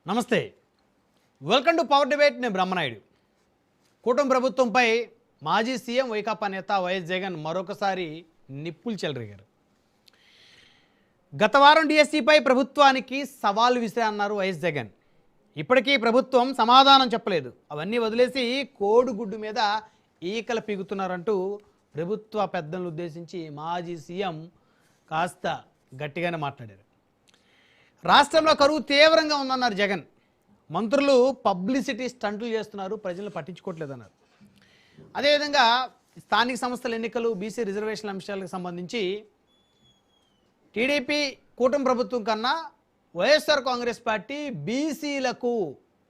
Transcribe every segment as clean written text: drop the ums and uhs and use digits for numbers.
నమస్తే, welcome to power debate. నేను బ్రహ్మనాయుడు. కూటమి ప్రభుత్వంపై మాజీ సీఎం వైకాపా నేత వైఎస్ జగన్ మరొకసారి నిప్పులు చెలరేగారు. గత వారం డిఎస్సిపై ప్రభుత్వానికి సవాలు విసిరన్నారు వైఎస్ జగన్. ఇప్పటికీ ప్రభుత్వం సమాధానం చెప్పలేదు. అవన్నీ వదిలేసి కోడిగుడ్డు మీద ఈకలు పీగుతున్నారంటూ ప్రభుత్వ పెద్దలను ఉద్దేశించి మాజీ సీఎం కాస్త గట్టిగానే మాట్లాడారు. రాష్ట్రంలో కరువు తీవ్రంగా ఉందన్నారు జగన్. మంత్రులు పబ్లిసిటీ స్టంట్లు చేస్తున్నారు, ప్రజలను పట్టించుకోవట్లేదన్నారు. అదేవిధంగా స్థానిక సంస్థల ఎన్నికలు, బీసీ రిజర్వేషన్ అంశాలకు సంబంధించి టీడీపీ కూటమి ప్రభుత్వం కన్నా వైఎస్ఆర్ కాంగ్రెస్ పార్టీ బీసీలకు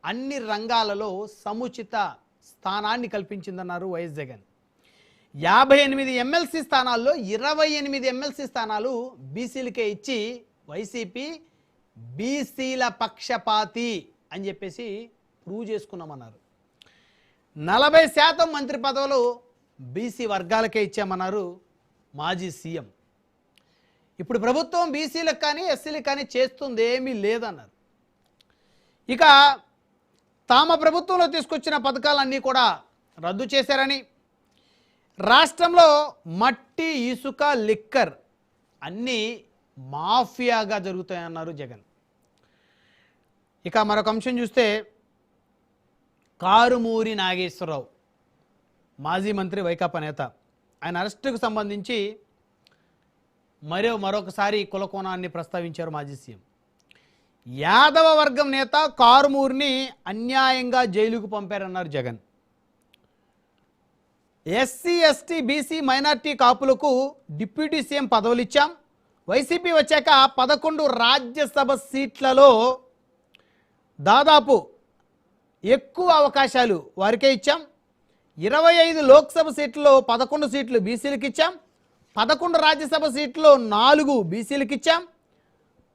అన్ని రంగాలలో సముచిత స్థానాన్ని కల్పించిందన్నారు వైఎస్ జగన్. 58 ఎమ్మెల్సీ స్థానాల్లో 28 ఎమ్మెల్సీ స్థానాలు బీసీలకే ఇచ్చి వైసీపీ బీసీల పక్షపాతి అని చెప్పేసి ప్రూవ్ చేసుకున్నామన్నారు. 40% మంత్రి పదవులు బీసీ వర్గాలకే ఇచ్చామన్నారు మాజీ సీఎం. ఇప్పుడు ప్రభుత్వం బీసీలకు కానీ ఎస్సీలకు కానీ చేస్తుంది ఏమీ లేదన్నారు. ఇక తామ ప్రభుత్వంలో తీసుకొచ్చిన పథకాలన్నీ కూడా రద్దు చేశారని, రాష్ట్రంలో మట్టి, ఇసుక, లిక్కర్ అన్నీ మాఫియాగా జరుగుతాయన్నారు జగన్. ఇక మరొక అంశం చూస్తే కారుమూరి నాగేశ్వరరావు, మాజీ మంత్రి వైకాపా నేత, ఆయన అరెస్టుకు సంబంధించి మరొకసారి కులకోణాన్ని ప్రస్తావించారు మాజీ సీఎం. యాదవ వర్గం నేత కారుమూరిని అన్యాయంగా జైలుకు పంపారన్నారు Jagan. SC, ST, BC, minority కాపులకు డిప్యూటీ సీఎం పదవులు ఇచ్చాం. వైసీపీ వచ్చాక 11 రాజ్యసభ సీట్లలో దాదాపు ఎక్కువ అవకాశాలు వారికే ఇచ్చాం. 25 లోక్సభ సీట్లలో 11 సీట్లు బీసీలకు ఇచ్చాం. 11 రాజ్యసభ సీట్లో 4 బీసీలకు ఇచ్చాం.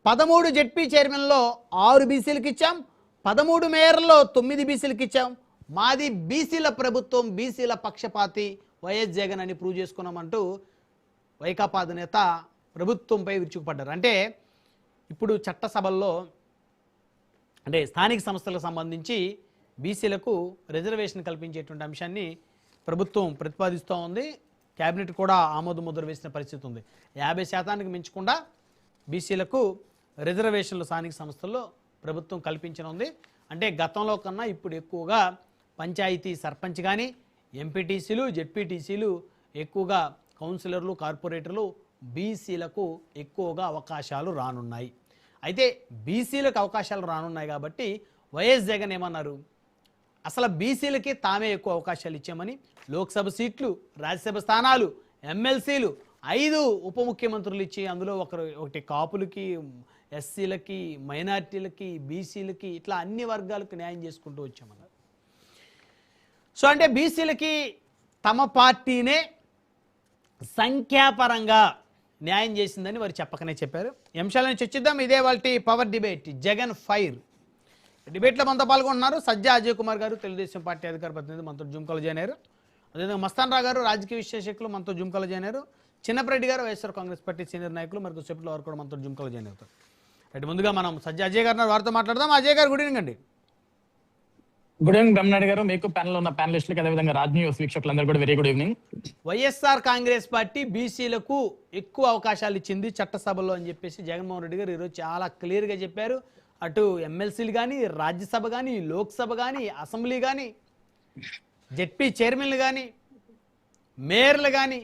13 జెడ్పీ చైర్మన్లో 6 బీసీలకు ఇచ్చాం. 13 మేయర్లో 9 బీసీలకు ఇచ్చాం. మాది బీసీల ప్రభుత్వం, బీసీల పక్షపాతి వైఎస్ జగన్ అని ప్రూవ్ చేసుకున్నామంటూ వైకాపా అధినేత ప్రభుత్వంపై విరుచుకుపడ్డారు. అంటే ఇప్పుడు చట్టసభల్లో అంటే స్థానిక సంస్థలకు సంబంధించి బీసీలకు రిజర్వేషన్ కల్పించేటువంటి అంశాన్ని ప్రభుత్వం ప్రతిపాదిస్తూ ఉంది. క్యాబినెట్ కూడా ఆమోద ముద్ర వేసిన పరిస్థితి ఉంది. 50% మించకుండా బీసీలకు రిజర్వేషన్లు స్థానిక సంస్థల్లో ప్రభుత్వం కల్పించనుంది. అంటే గతంలో కన్నా ఇప్పుడు ఎక్కువగా పంచాయతీ సర్పంచ్ కానీ, ఎంపీటీసీలు, జెడ్పీటీసీలు, ఎక్కువగా కౌన్సిలర్లు, కార్పొరేటర్లు బీసీలకు ఎక్కువగా అవకాశాలు రానున్నాయి. అయితే బీసీలకు అవకాశాలు రానున్నాయి కాబట్టి వైఎస్ జగన్ ఏమన్నారు, అసలు బీసీలకి తామే ఎక్కువ అవకాశాలు ఇచ్చామని, లోక్సభ సీట్లు, రాజ్యసభ స్థానాలు, ఎమ్మెల్సీలు, 5 ఉప ముఖ్యమంత్రులు ఇచ్చి అందులో ఒకటి కాపులకి, ఎస్సీలకి, మైనార్టీలకి, బీసీలకి, ఇట్లా అన్ని వర్గాలకు న్యాయం చేసుకుంటూ వచ్చామన్నారు. సో అంటే బీసీలకి తమ పార్టీనే సంఖ్యాపరంగా న్యాయం చేసిందని వారు చెప్పకనే చెప్పారు. ఈ అంశాలను చర్చిద్దాం. ఇదే వాళ్ళ పవర్ డిబేట్. జగన్ ఫైర్ డిబేట్లో మనతో పాల్గొంటున్నారు సజ్జా అజయ్ కుమార్ గారు, తెలుగుదేశం పార్టీ అధికార ప్రతినిధి, మనతో జూమ్ కాల్ జాయిన్ అయ్యారు. అదేవిధంగా మస్తాన్ రావు గారు, రాజకీయ విశ్లేషకులు, మనతో జూమ్ కాల్ జాయిన్ అయ్యారు. చిన్నపరెడ్డి గారు, వైఎస్ఆర్ కాంగ్రెస్ పార్టీ సీనియర్ నాయకులు, మరి సేపట్లో వారు కూడా మనతో జూమ్ కాల్ జాయిన్ అవుతారు. అయితే ముందుగా మనం సజ్జా అజయ్ గారు వారితో మాట్లాడదాం. అజయ్ గారు, గుడ్ ఈవినింగ్ అండి. గుడ్ ఈవినింగ్ బ్రహ్మనాయుడు గారు, మీకు ప్యానల్ ఉన్న ప్యానలిస్టులకు, అదేవిధంగా రాజ్ న్యూస్ వీక్షకులందరూ కూడా very good evening. YSR Congress party బీసీలకు ఎక్కువ అవకాశాలు ఇచ్చింది చట్టసభలో అని చెప్పేసి జగన్మోహన్ రెడ్డి గారు ఈరోజు చాలా క్లియర్గా చెప్పారు. అటు ఎమ్మెల్సీలు కానీ, రాజ్యసభ కానీ, లోక్సభ కానీ, అసెంబ్లీ కానీ, జెడ్పీ చైర్మన్లు కానీ, మేయర్లు కానీ,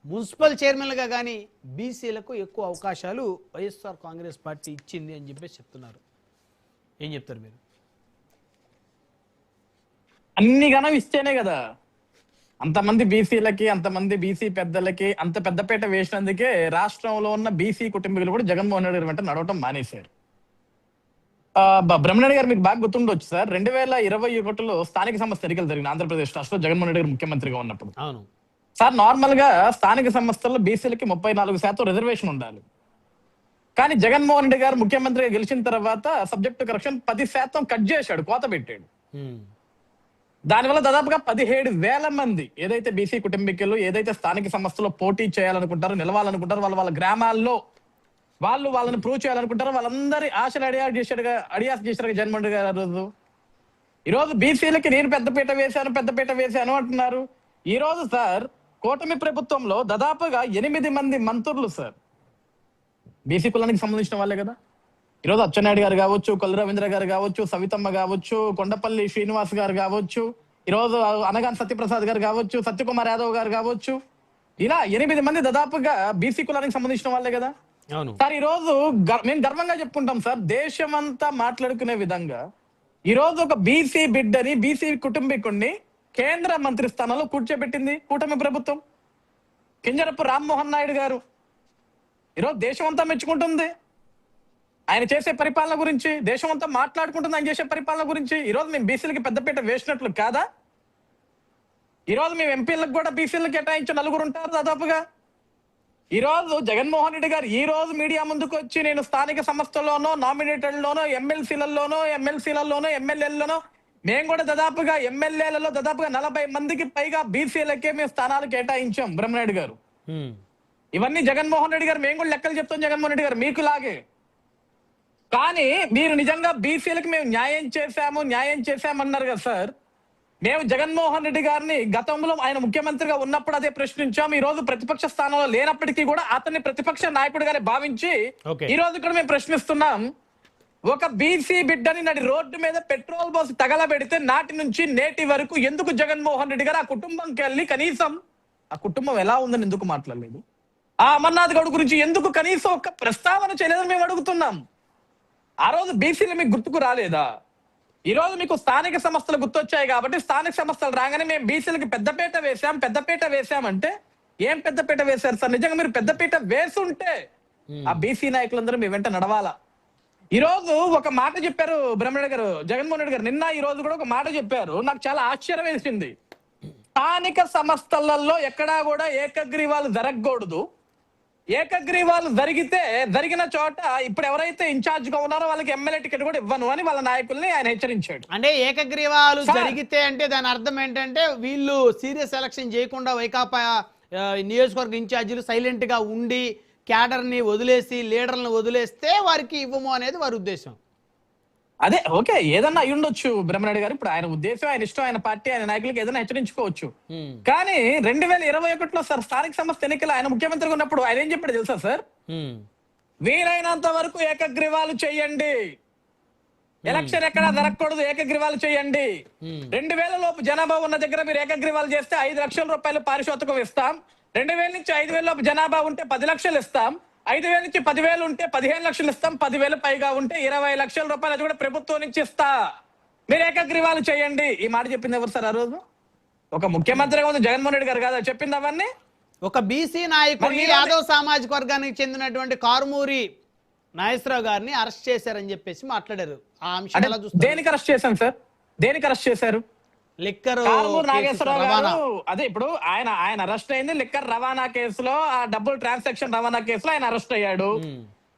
మున్సిపల్ చైర్మన్లుగా కానీ బీసీలకు ఎక్కువ అవకాశాలు వైఎస్ఆర్ కాంగ్రెస్ పార్టీ ఇచ్చింది అని చెప్పేసి చెప్తున్నారు. ఏం చెప్తారు మీరు? అన్ని గణం ఇస్తేనే కదా అంతమంది బీసీలకి, అంతమంది బీసీ పెద్దలకి అంత పెద్దపేట వేసినందుకే రాష్ట్రంలో ఉన్న బీసీ కుటుంబీకులు కూడా జగన్మోహన్ రెడ్డి గారి వెంట నడవటం మానేశారు. బ్రహ్మనాయుడు గారు మీకు బాగా గుర్తుండొచ్చు సార్, 2021లో స్థానిక సంస్థ ఎన్నికలు జరిగిన ఆంధ్రప్రదేశ్ రాష్ట్రంలో జగన్మోహన్ రెడ్డి గారు ముఖ్యమంత్రిగా ఉన్నప్పుడు. అవును సార్, నార్మల్ గా స్థానిక సంస్థల్లో బీసీలకి 34% రిజర్వేషన్ ఉండాలి. కానీ జగన్మోహన్ రెడ్డి గారు ముఖ్యమంత్రిగా గెలిచిన తర్వాత సబ్జెక్టు కరెక్షన్ 10% కట్ చేశాడు, కోత పెట్టాడు. దానివల్ల దాదాపుగా 17,000 మంది ఏదైతే బీసీ కుటుంబీకులు ఏదైతే స్థానిక సంస్థలో పోటీ చేయాలనుకుంటారో, నిలవాలనుకుంటారో, వాళ్ళ గ్రామాల్లో వాళ్ళని ప్రూవ్ చేయాలనుకుంటారు. వాళ్ళందరి ఆశలు అడియాస్ చేశారు జగన్మోహన్ రెడ్డి గారు ఆ రోజు. ఈ రోజు బీసీలకి నేను పెద్దపీట వేశాను అంటున్నారు. ఈ రోజు సార్ కూటమి ప్రభుత్వంలో దాదాపుగా 8 మంది మంత్రులు సార్ బీసీ కులానికి సంబంధించిన వాళ్ళే కదా. ఈరోజు అచ్చెన్నాయుడు గారు కావచ్చు, కొల్లు రవీంద్ర గారు కావచ్చు, సవితమ్మ కావచ్చు, కొండపల్లి శ్రీనివాస్ గారు కావచ్చు, ఈరోజు అనగాని సత్యప్రసాద్ గారు కావచ్చు, సత్యకుమార్ యాదవ్ గారు కావచ్చు, ఇలా 8 మంది దాదాపుగా బీసీ కులానికి సంబంధించిన వాళ్ళే కదా. అవును సార్ ఈ రోజు మేము గర్వంగా చెప్పుకుంటాం సార్, దేశమంతా మాట్లాడుకునే విధంగా ఈ రోజు ఒక బీసీ బిడ్డని, బీసీ కుటుంబీకుడిని కేంద్ర మంత్రి స్థానంలో కూర్చోబెట్టింది కూటమి ప్రభుత్వం. కింజరపు రామ్మోహన్ నాయుడు గారు ఈరోజు దేశం అంతా మెచ్చుకుంటుంది ఆయన చేసే పరిపాలన గురించి, దేశం అంతా మాట్లాడుకుంటుంది ఆయన చేసే పరిపాలన గురించి. ఈరోజు మేము బీసీలకి పెద్దపీట వేసినట్లు కాదా? ఈరోజు మేము ఎంపీలకు కూడా బీసీలకు కేటాయించే 4 ఉంటారు దాదాపుగా. ఈ రోజు జగన్మోహన్ రెడ్డి గారు ఈ రోజు మీడియా ముందుకు వచ్చి నేను స్థానిక సంస్థల్లోనో, నామినేటెడ్ లోనో, ఎమ్మెల్సీలలోనో, ఎమ్మెల్యేలలోనో మేము కూడా దాదాపుగా ఎమ్మెల్యేలలో దాదాపుగా 40 మందికి పైగా బీసీలకే మేము స్థానాలు కేటాయించాం బ్రహ్మనాయుడు గారు. ఇవన్నీ జగన్మోహన్ రెడ్డి గారు మేము కూడా లెక్కలు చెప్తాం జగన్మోహన్ రెడ్డి గారు మీకు లాగే. కానీ మీరు నిజంగా బీసీలకు మేము న్యాయం చేశామన్నారు కదా సార్. మేము జగన్మోహన్ రెడ్డి గారిని గతంలో ఆయన ముఖ్యమంత్రిగా ఉన్నప్పుడు అదే ప్రశ్నించాం. ఈ రోజు ప్రతిపక్ష స్థానంలో లేనప్పటికీ కూడా అతన్ని ప్రతిపక్ష నాయకుడిగానే భావించి ఈ రోజు కూడా మేము ప్రశ్నిస్తున్నాం. ఒక బీసీ బిడ్డని నడి రోడ్డు మీద పెట్రోల్ పోసి తగలబెడితే నాటి నుంచి నేటి వరకు ఎందుకు జగన్మోహన్ రెడ్డి గారు ఆ కుటుంబంకి వెళ్ళి కనీసం ఆ కుటుంబం ఎలా ఉందని ఎందుకు మాట్లాడలేదు? ఆ అమర్నాథ్ గౌడ్ గురించి ఎందుకు కనీసం ఒక ప్రస్తావన చేయలేదని మేము అడుగుతున్నాం. ఆ రోజు బీసీలు మీకు గుర్తుకు రాలేదా? ఈ రోజు మీకు స్థానిక సంస్థలు గుర్తొచ్చాయి కాబట్టి స్థానిక సంస్థలు రాగానే మేము బీసీలకి పెద్దపీట వేశామంటే ఏం పెద్దపీట వేశారు సార్? నిజంగా మీరు పెద్దపీట వేసుంటే ఆ బీసీ నాయకులందరూ మీ వెంట నడవాలా. ఈ రోజు ఒక మాట చెప్పారు బ్రహ్మరెడ్డి గారు, జగన్మోహన్ రెడ్డి గారు నిన్న ఈ రోజు కూడా ఒక మాట చెప్పారు, నాకు చాలా ఆశ్చర్యం వేసింది. స్థానిక సంస్థలలో ఎక్కడా కూడా ఏకగ్రీవాలు జరగకూడదు, ఏకగ్రీవాలు జరిగిన చోట ఇప్పుడు ఎవరైతే ఇన్ఛార్జ్ గా ఉన్నారో వాళ్ళకి ఎమ్మెల్యే టికెట్ కూడా ఇవ్వను అని వాళ్ళ నాయకుల్ని ఆయన హెచ్చరించాడు. అంటే ఏకగ్రీవాలు జరిగితే అంటే దాని అర్థం ఏంటంటే వీళ్ళు సీరియస్ ఎలక్షన్ చేయకుండా వైకాపా నియోజకవర్గ ఇన్ఛార్జీలు సైలెంట్ గా ఉండి క్యాడర్ని వదిలేసి లీడర్లను వదిలేస్తే వారికి ఇవ్వము అనేది వారి ఉద్దేశం. అదే ఓకే, ఏదన్నా అయి ఉండొచ్చు బ్రహ్మనాయుడు గారు. ఇప్పుడు ఆయన ఉద్దేశం, ఆయన ఇష్టం, ఆయన పార్టీ, ఆయన నాయకులకు ఏదైనా హెచ్చరించుకోవచ్చు. కానీ 2021లో సార్ స్థానిక సంస్థ ఎన్నికలు ఆయన ముఖ్యమంత్రిగా ఉన్నప్పుడు ఆయన ఏం చెప్పాడు తెలుసా సార్? వీలైనంత వరకు ఏకగ్రీవాలు చేయండి, ఎలక్షన్ ఎక్కడా జరగకూడదు, ఏకగ్రీవాలు చేయండి. 2000 లోపు జనాభా ఉన్న దగ్గర మీరు ఏకగ్రీవాలు చేస్తే 5 లక్షల రూపాయలు పారితోషికం ఇస్తాం. 2000 నుంచి 5000 లోపు జనాభా ఉంటే 10 లక్షలు ఇస్తాం. 5000 నుంచి 10,000 ఉంటే 15 లక్షలు ఇస్తాం. 10,000 పైగా ఉంటే 20 లక్షల రూపాయలు అది కూడా ప్రభుత్వం నుంచి ఇస్తా, మీరు ఏకగ్రీవాలు చేయండి. ఈ మాట చెప్పింది ఎవరు సార్ ఆ రోజు? ఒక ముఖ్యమంత్రిగా ఉంది జగన్మోహన్ రెడ్డి గారు కదా చెప్పింది అవన్నీ. ఒక బీసీ నాయకుడిని, యాదవ్ సామాజిక వర్గానికి చెందినటువంటి కారుమూరి నాగేశ్వరరావు గారిని అరెస్ట్ చేశారని చెప్పేసి మాట్లాడారు. ఆ అంశం ఎలా చూస్తారు? దేనికి అరెస్ట్ చేశాం సార్? దేనికి అరెస్ట్ చేశారు? లిక్కర్ నాగేశ్వరరావు గారు అదే ఇప్పుడు ఆయన అరెస్ట్ అయింది లిక్కర్ రవాణా కేసులో, ఆ డబ్బులు ట్రాన్సాక్షన్ రవాణా కేసులో ఆయన అరెస్ట్ అయ్యాడు.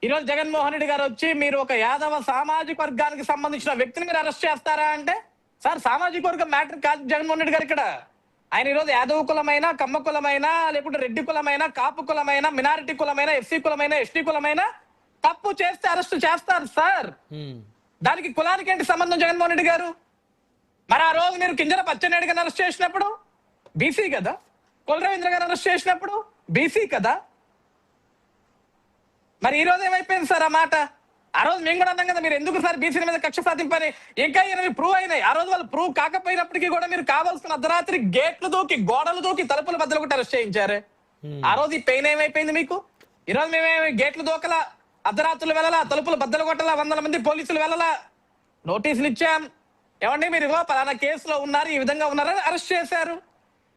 ఈ రోజు జగన్మోహన్ రెడ్డి గారు వచ్చి మీరు ఒక యాదవ సామాజిక వర్గానికి సంబంధించిన వ్యక్తిని మీరు అరెస్ట్ చేస్తారా అంటే, సార్ సామాజిక వర్గం మ్యాటర్ కాదు జగన్మోహన్ రెడ్డి గారు ఇక్కడ. ఆయన ఈ రోజు యాదవ కులమైనా, కమ్మ కులమైనా, లేకుంటే రెడ్డి కులమైనా, కాపు కులమైనా, మినారిటీ కులమైనా, ఎస్సీ కులమైనా, ఎస్టీ కులమైనా తప్పు చేస్తే అరెస్ట్ చేస్తారు సార్. దానికి కులానికి ఏంటి సంబంధం జగన్మోహన్ రెడ్డి గారు? మరి ఆ రోజు మీరు కింజర అచ్చెన్నాయుడు గారిని అరెస్ట్ చేసినప్పుడు బీసీ కదా, కొల్లు రవీంద్ర గారిని అరెస్ట్ చేసినప్పుడు బీసీ కదా. మరి ఈ రోజు ఏమైపోయింది సార్ ఆ మాట? ఆ రోజు మేము కూడా అన్నాం కదా మీరు ఎందుకు సార్ బీసీల మీద కక్ష సాధింపని. ఇంకా ప్రూవ్ అయినాయి. ఆ రోజు వాళ్ళు ప్రూవ్ కాకపోయినప్పటికీ కూడా మీరు కావాల్సిన అర్ధరాత్రి గేట్లు దూకి, గోడలు దూకి, తలుపులు బద్దలు కొట్టి అరెస్ట్ చేయించారే. ఆ రోజు ఈ పెయిన్ ఏమైపోయింది మీకు? ఈ రోజు మేమేమి గేట్లు దూకలా, అర్ధరాత్రులు వెళ్ళలా, తలుపులు బద్దలు కొట్టలా, 100 మంది పోలీసులు వెళ్ళలా, నోటీసులు ఇచ్చాం. ఏమండి మీరు పలానా కేసులో ఉన్నారు, ఈ విధంగా ఉన్నారని అరెస్ట్ చేశారు.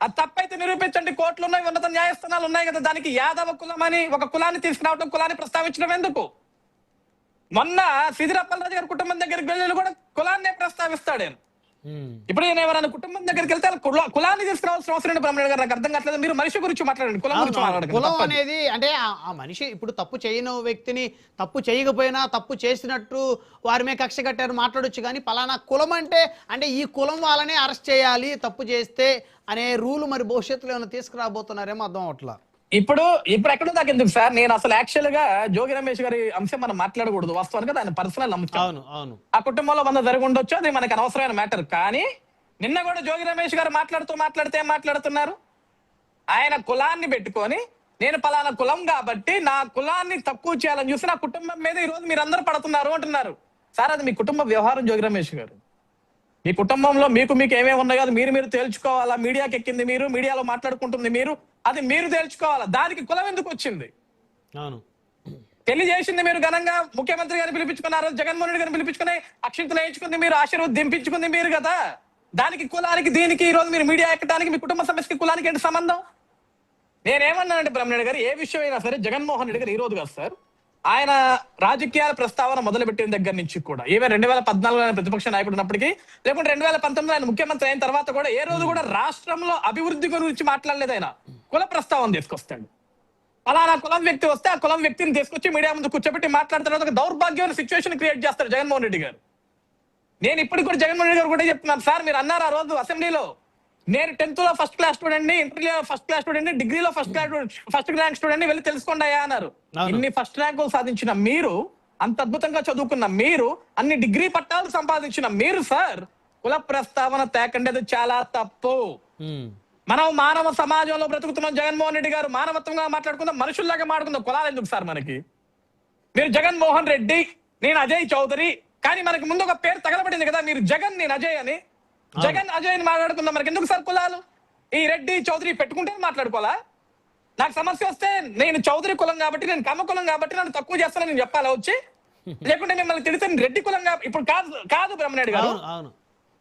అది తప్పైతే నిరూపించండి. కోర్టులు ఉన్నాయి, ఉన్నత న్యాయస్థానాలు ఉన్నాయి కదా. దానికి యాదవ కులం అని ఒక కులాన్ని తీసుకురావడం, కులాన్ని ప్రస్తావించడం ఎందుకు? మొన్న సిదిరప్పలరాజు గారి కుటుంబం దగ్గరికి వెళ్ళి కూడా కులాన్నే ప్రస్తావిస్తాడు. ఇప్పుడు నేను ఎవరైనా కుటుంబం దగ్గరికి వెళ్తే కులాన్ని తీసుకురావాల్సిన అవసరం ఏంటి బ్రహ్మరెడ్డి గారు? నాకు అర్థం కావట్లేదు. మీరు మనిషి గురించి మాట్లాడండి, కులం గురించి మాట్లాడండి. కులం అనేది అంటే ఆ మనిషి ఇప్పుడు తప్పు చేయని వ్యక్తిని తప్పు చేయకపోయినా తప్పు చేసినట్టు వారి మీద కక్ష కట్టారు మాట్లాడొచ్చు. కానీ పలానా కులం అంటే ఈ కులం వాళ్ళనే అరెస్ట్ చేయాలి తప్పు చేస్తే అనే రూల్ మరి భవిష్యత్తులో ఏమైనా తీసుకురాబోతున్నారేమో అర్థం అవట్లా. ఇప్పుడు ఎక్కడ దాకా ఎందుకు సార్, నేను అసలు యాక్చువల్ గా జోగి రమేష్ గారి అంశం మనం మాట్లాడకూడదు, వాస్తవానికి ఆయన పర్సనల్ అంశం. అవును అవును ఆ కుటుంబంలో వంద జరిగి ఉండొచ్చు, అది మనకు అనవసరమైన మ్యాటర్. కానీ నిన్న కూడా జోగి రమేష్ గారు మాట్లాడితే ఏం మాట్లాడుతున్నారు? ఆయన కులాన్ని పెట్టుకొని నేను పలానా కులం కాబట్టి నా కులాన్ని తక్కువ చేయాలని చూసి నా కుటుంబం మీద ఈ రోజు మీరు అందరూ పడుతున్నారు అంటున్నారు. సార్ అది మీ కుటుంబ వ్యవహారం జోగి రమేష్ గారు. మీ కుటుంబంలో మీకు ఏమేమి ఉన్నాయో అది మీరు తేల్చుకోవాలా. మీడియాకి ఎక్కింది మీరు, మీడియాలో మాట్లాడుకుంటుంది మీరు, అది మీరు తేల్చుకోవాలా. దానికి కులం ఎందుకు వచ్చింది? అవును పెళ్లి చేసింది మీరు ఘనంగా, ముఖ్యమంత్రి గారిని పిలిపించుకుని, ఆ రోజు జగన్మోహన్ రెడ్డి గారిని పిలిపించుకుని అక్షింతలు వేయించుకుంది మీరు, ఆశీర్వాదం దింపించుకుంది మీరు కదా. దానికి కులానికి దీనికి ఈ రోజు మీరు మీడియా ఎక్కడానికి మీ కుటుంబ సమస్యకి కులానికి ఏంటి సంబంధం? నేనేమన్నానంటే బ్రహ్మణ్య గారు, ఏ విషయం అయినా సరే జగన్మోహన్ రెడ్డి గారు ఈ రోజు కాదు సార్, ఆయన రాజకీయాల ప్రస్తావన మొదలుపెట్టిన దగ్గర నుంచి కూడా, ఏమే 2014 ఆయన ప్రతిపక్ష నాయకుడు ఉన్నప్పటికీ, లేకుంటే 2019 ఆయన ముఖ్యమంత్రి అయిన తర్వాత కూడా ఏ రోజు కూడా రాష్ట్రంలో అభివృద్ధి గురించి మాట్లాడలేదు. ఆయన కుల ప్రస్తావన తీసుకొస్తాడు. అలానా కులం వ్యక్తి వస్తే ఆ కులం వ్యక్తిని తీసుకొచ్చి మీడియా ముందు కూర్చోబెట్టి మాట్లాడుతున్న ఒక దౌర్భాగ్యమైన సిచ్యువేషన్ క్రియేట్ చేస్తారు జగన్మోహన్ రెడ్డి గారు. నేను ఇప్పటికి కూడా జగన్మోహన్ రెడ్డి గారు కూడా చెప్తున్నాను సార్, మీరు అన్నారు ఆ రోజు అసెంబ్లీలో, నేను 10th లో ఫస్ట్ క్లాస్ స్టూడెంట్ ని, ఇంటర్లో ఫస్ట్ క్లాస్ స్టూడెంట్ ని, డిగ్రీలో ఫస్ట్ ర్యాంక్ స్టూడెంట్ ని వెళ్ళి తెలుసుకోండి అయ్యా అన్నారు. ఇన్ని ఫస్ట్ ర్యాంకులు సాధించిన మీరు, అంత అద్భుతంగా చదువుకున్న మీరు, అన్ని డిగ్రీ పట్టాలు సంపాదించిన మీరు సార్ కుల ప్రస్తావన తేకండి, అది చాలా తప్పు. మనం మానవ సమాజంలో బ్రతుకుతున్నాం. జగన్మోహన్ రెడ్డి గారు మానవత్వంగా మాట్లాడుకుందాం, మనుషుల్లాగా మాట్లాడుకుందాం. కులాలు ఎందుకు సార్ మనకి? మీరు జగన్మోహన్ రెడ్డి, నేను అజయ్ చౌదరి, కానీ మనకి ముందు ఒక పేరు తగలబడింది కదా, మీరు జగన్ నేను అజయ్ అని. జగన్ అజయ్ అని మాట్లాడుకుందాం, మనకి ఎందుకు సార్ కులాలు? ఈ రెడ్డి చౌదరి పెట్టుకుంటే మాట్లాడుకోవాలా? నాకు సమస్య వస్తే నేను చౌదరి కులం కాబట్టి, నేను కమ్మ కులం కాబట్టి నన్ను తక్కువ చేస్తానని నేను చెప్పాలా వచ్చి? లేకుంటే మిమ్మల్ని తిడితే రెడ్డి కులం ఇప్పుడు కాదు బ్రహ్మనాయుడు గారు.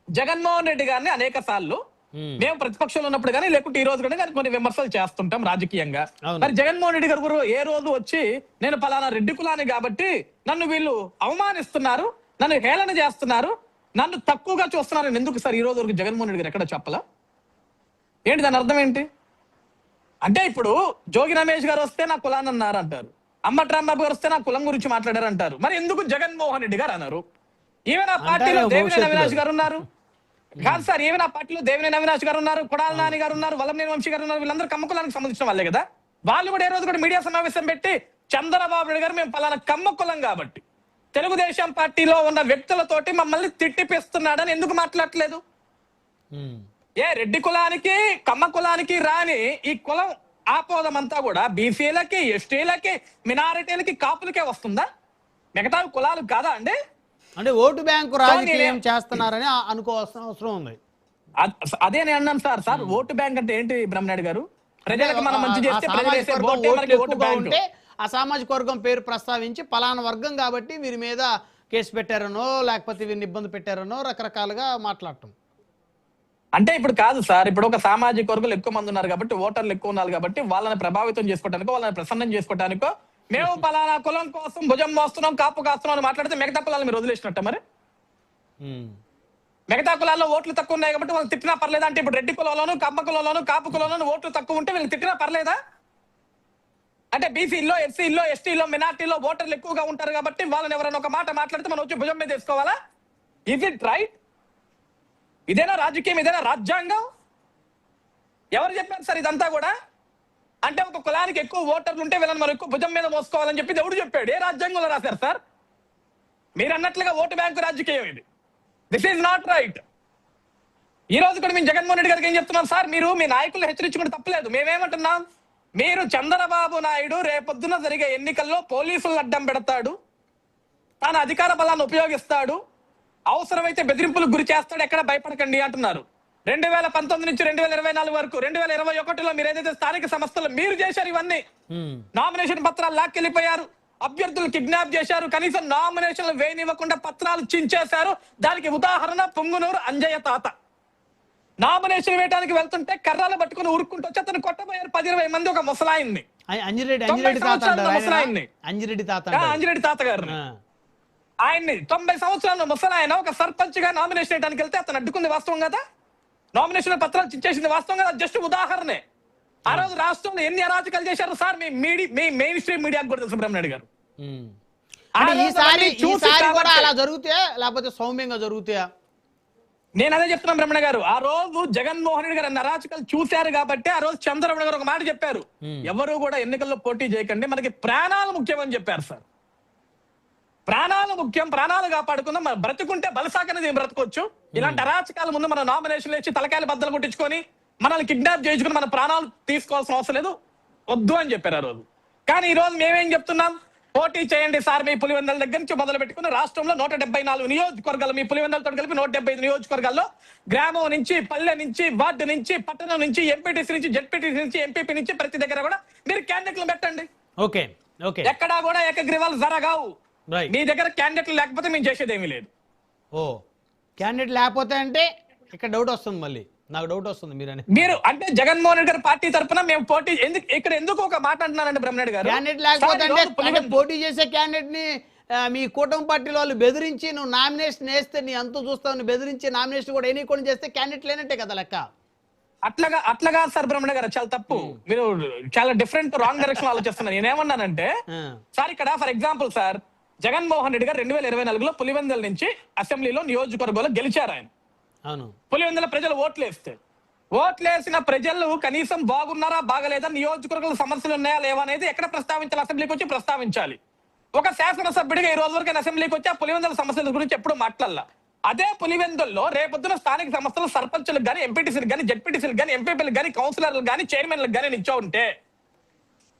జగన్మోహన్ రెడ్డి గారిని అనేక సార్లు మేము ప్రతిపక్షంలో ఉన్నప్పుడు కానీ, లేకుంటే ఈ రోజు కూడా కానీ కొన్ని విమర్శలు చేస్తుంటాం రాజకీయంగా. మరి జగన్మోహన్ రెడ్డి గారు ఏ రోజు వచ్చి నేను పలానా రెడ్డి కులాన్ని కాబట్టి నన్ను వీళ్ళు అవమానిస్తున్నారు, నన్ను హేళన చేస్తున్నారు, నన్ను తక్కువగా చూస్తున్నారు ఎందుకు సార్ ఈ రోజు వరకు జగన్మోహన్ రెడ్డి గారు ఎక్కడ చెప్పలా? ఏంటి దాని అర్థం ఏంటి? అంటే ఇప్పుడు జోగి రమేష్ గారు వస్తే నా కులాన్ని అన్నారు అంటారు, అంబటి రాంబాబు గారు వస్తే నా కులం గురించి మాట్లాడారు అంటారు. మరి ఎందుకు జగన్మోహన్ రెడ్డి గారు అన్నారు? ఈవెన్ ఆ పార్టీలో దేవినేని అవినాష్ గారు ఉన్నారు. కాదు సార్, ఈవెన్ ఆ పార్టీలో దేవినేని అవినాష్ గారు ఉన్నారు, కొడాల నాని గారు ఉన్నారు, వల్లంనేని వంశీ గారు ఉన్నారు. వీళ్ళందరూ కమ్మ కులానికి సంబంధించిన వాళ్ళే కదా. వాళ్ళు కూడా ఏ రోజు కూడా మీడియా సమావేశం పెట్టి చంద్రబాబు నాయుడు గారు మేము పలానా కమ్మ కులం కాబట్టి తెలుగుదేశం పార్టీలో ఉన్న వ్యక్తులతోటి మమ్మల్ని తిట్టిపిస్తున్నాడని ఎందుకు మాట్లాడట్లేదు? ఏ రెడ్డి కులానికి కమ్మ కులానికి రాని ఈ కులం ఆపోదమంతా కూడా బీసీలకి, ఎస్టీలకి, మినారిటీలకి, కాపులకే వస్తుందా? మిగతా కులాలు కాదా అండి? అంటే ఓటు బ్యాంకు రాజకీయం చేస్తున్నారని అనుకోవాల్సిన అవసరం ఉంది. అదే నేను అన్నాను సార్. ఓటు బ్యాంక్ అంటే ఏంటి బ్రహ్మనాయుడు గారు? ప్రజలకు మనం మంచి చేస్తే ప్రజలు వేసే ఓటే మనకి ఓటు బ్యాంక్. ఆ సామాజిక వర్గం పేరు ప్రస్తావించి పలానా వర్గం కాబట్టి వీరి మీద కేసు పెట్టారనో, లేకపోతే వీరిని ఇబ్బంది పెట్టారనో రకరకాలుగా మాట్లాడటం. అంటే ఇప్పుడు కాదు సార్, ఇప్పుడు ఒక సామాజిక వర్గాలు ఎక్కువ మంది ఉన్నారు కాబట్టి, ఓటర్లు ఎక్కువ ఉన్నారు కాబట్టి వాళ్ళని ప్రభావితం చేసుకోవడానికో, వాళ్ళని ప్రసన్నం చేసుకోవడానికో మేము పలానా కులం కోసం భుజం మోస్తున్నాం, కాపు కాస్తున్నాం అని మాట్లాడితే మిగతా కులాలను మీరు వదిలేసినట్ట? మరి మిగతా కులాల్లో ఓట్లు తక్కువ ఉన్నాయి కాబట్టి వాళ్ళు తిట్టినా పర్లేదా? అంటే ఇప్పుడు రెడ్డి కులంలోను, కమ్మ కులంలోను, కాపు కులంలోను ఓట్లు తక్కువ ఉంటే వీళ్ళు తిట్టినా పర్లేదా? అంటే బీసీలో, ఎస్సీలో, ఎస్టీలో, మినార్టీలో ఓటర్లు ఎక్కువగా ఉంటారు కాబట్టి వాళ్ళని ఎవరైనా ఒక మాట మాట్లాడితే మనం వచ్చి భుజం మీద వేసుకోవాలా? Is it right? ఇదేనా రాజకీయం? ఇదేనా రాజ్యాంగం? ఎవరు చెప్పారు సార్ ఇదంతా కూడా? అంటే ఒక కులానికి ఎక్కువ ఓటర్లు ఉంటే వీళ్ళని మనం ఎక్కువ భుజం మీద మోసుకోవాలని చెప్పి ఎవడు చెప్పాడు? ఏ రాజ్యాంగంలో రాశారు సార్? మీరు అన్నట్లుగా ఓటు బ్యాంకు రాజకీయం ఇది. This is not right. ఈ రోజు కూడా మేము జగన్మోహన్ రెడ్డి గారికి ఏం చెప్తున్నాం సార్, మీరు మీ నాయకులు హెచ్చరించుకుంటే తప్పలేదు. మేమేమంటున్నాం, మీరు చంద్రబాబు నాయుడు రేపొద్దున జరిగే ఎన్నికల్లో పోలీసులు అడ్డం పెడతాడు, తన అధికార బలాన్ని ఉపయోగిస్తాడు, అవసరమైతే బెదిరింపులకు గురి చేస్తాడు, ఎక్కడ భయపడకండి అంటున్నారు. 2019 నుంచి 2024 వరకు 2021లో మీరు ఏదైతే స్థానిక సంస్థలు మీరు చేశారు ఇవన్నీ, నామినేషన్ పత్రాలు లాక్కెళ్ళిపోయారు, అభ్యర్థులు కిడ్నాప్ చేశారు, కనీసం నామినేషన్లు వేయనివ్వకుండా పత్రాలు చించేశారు. దానికి ఉదాహరణ పొంగునూరు అంజయ్య తాత. నామినేషన్ వేయడానికి వెళ్తుంటే కర్రలు పట్టుకుని ఉరుక్కుంటూ వచ్చి అతను కొట్టబోయారు 10-20 మంది ఒక ముసలాయిన్ని. అంజిరెడ్డి తాత గారు ఆయన్ని 90 సంవత్సరాల ముసలాయన ఒక సర్పంచ్ గా నామినేషన్ వేయడానికి వెళ్తే అతను అడ్డుకుంది వాస్తవం కదా, నామినేషన్ పత్రాలు చించేసింది వాస్తవం కదా. జస్ట్ ఉదాహరణే. ఆ రోజు రాష్ట్రంలో ఎన్ని అరాచకాలు చేశారు సార్ మీ మెయిన్ స్ట్రీమ్ మీడియాకు కూడా తెలుసు బ్రహ్మనాయుడు గారు. ఈసారి కూడా అలా జరుగుతాయా లేకపోతే సౌమ్యంగా జరుగుతాయా? నేను అదే చెప్తున్నాను బ్రహ్మణ గారు. ఆ రోజు జగన్మోహన్ రెడ్డి గారు అన్న అరాచకాలు చూశారు కాబట్టి ఆ రోజు చంద్రబాబు గారు ఒక మాట చెప్పారు, ఎవరు కూడా ఎన్నికల్లో పోటీ చేయకండి, మనకి ప్రాణాలు ముఖ్యమని చెప్పారు సార్. ప్రాణాలు ముఖ్యం, ప్రాణాలు కాపాడుకుందాం, మనం బ్రతుకుంటే బలసాకనేది ఏం బ్రతకొచ్చు. ఇలాంటి అరాచకాల ముందు మన నామినేషన్లు ఇచ్చి తలకాయలు బద్దలు కొట్టించుకొని మనల్ని కిడ్నాప్ చేయించుకుని మన ప్రాణాలు తీసుకోవాల్సిన అవసరం లేదు, వద్దు అని చెప్పారు ఆ రోజు. కానీ ఈ రోజు మేమేం చెప్తున్నాం, పోటీ చేయండి సార్, మీ పులివెందుల దగ్గర నుంచి మొదలు పెట్టుకుని రాష్ట్రంలో 174 నియోజకవర్గాలు, మీ పులివెందులతో కలిపి 175 నియోజకవర్గాల్లో గ్రామం నుంచి, పల్లె నుంచి, వార్డు నుంచి, పట్టణం నుంచి, ఎంపీటీసీ నుంచి, జెడ్పీటీసీ నుంచి, ఎంపీపీ నుంచి ప్రతి దగ్గర కూడా మీరు క్యాండిడేట్లు పెట్టండి. ఓకే ఓకే, ఎక్కడా కూడా ఏకగ్రీవాలు జరగావు. రైట్. మీ దగ్గర క్యాండిడేట్లు లేకపోతే మేము చేసేది ఏమీ లేదు. ఓ క్యాండిడేట్ లేకపోతే అంటే ఇక్కడ డౌట్ వస్తుంది, మళ్ళీ నాకు డౌట్ వస్తుంది. మీరు అంటే జగన్మోహన్ రెడ్డి గారి పార్టీ తరఫున మేము పోటీ ఎందుకు ఒక మాట అంటున్నారండి బ్రహ్మనాయుడు గారు, క్యాండిడేట్ లేకపోతే అంటే పోటీ చేసే క్యాండిడేట్ ని మీ కూటమి పార్టీలో వాళ్ళు బెదిరించి నువ్వు నామినేషన్ వేస్తే నీ అంతు చూస్తావు బెదిరించి నామినేషన్ కూడా ఎన్నికొని చేస్తే క్యాండిడేట్ లేనట్టే కదా లెక్క. అట్లాగా సార్ బ్రహ్మణ గారు, చాలా తప్పు. మీరు చాలా డిఫరెంట్ రాంగ్ డైరెక్షన్ ఆలోచిస్తున్నారు. నేనేమన్నానంటే సార్, ఇక్కడ for example sir, Jaganmohan Reddy గారు 2024లో పులివెందుల నుంచి అసెంబ్లీలో నియోజకవర్గంలో గెలిచారు ఆయన. అవును, పులివెందుల ప్రజలు ఓట్లేసిన ప్రజలు కనీసం బాగున్నారా బాగలేదా, నియోజకవర్గంలో సమస్యలు ఉన్నాయా లేవా అనేది ఎక్కడ ప్రస్తావించాలి, అసెంబ్లీకి వచ్చి ప్రస్తావించాలి. ఒక శాసనసభ్యుడిగా ఈ రోజు వరకు అసెంబ్లీకి వచ్చి ఆ పులివెందుల సమస్యల గురించి ఎప్పుడు మాట్లాడాల. అదే పులివెందుల్లో రేపొద్దున స్థానిక సంస్థలు సర్పంచులకు కానీ, ఎంపీటీసీలకు కానీ, జెడ్పీటీసీలకు కానీ, ఎంపీపీలకు కానీ, కౌన్సిలర్లకు కానీ, చైర్మన్లకు కానీ నిచ్చో ఉంటే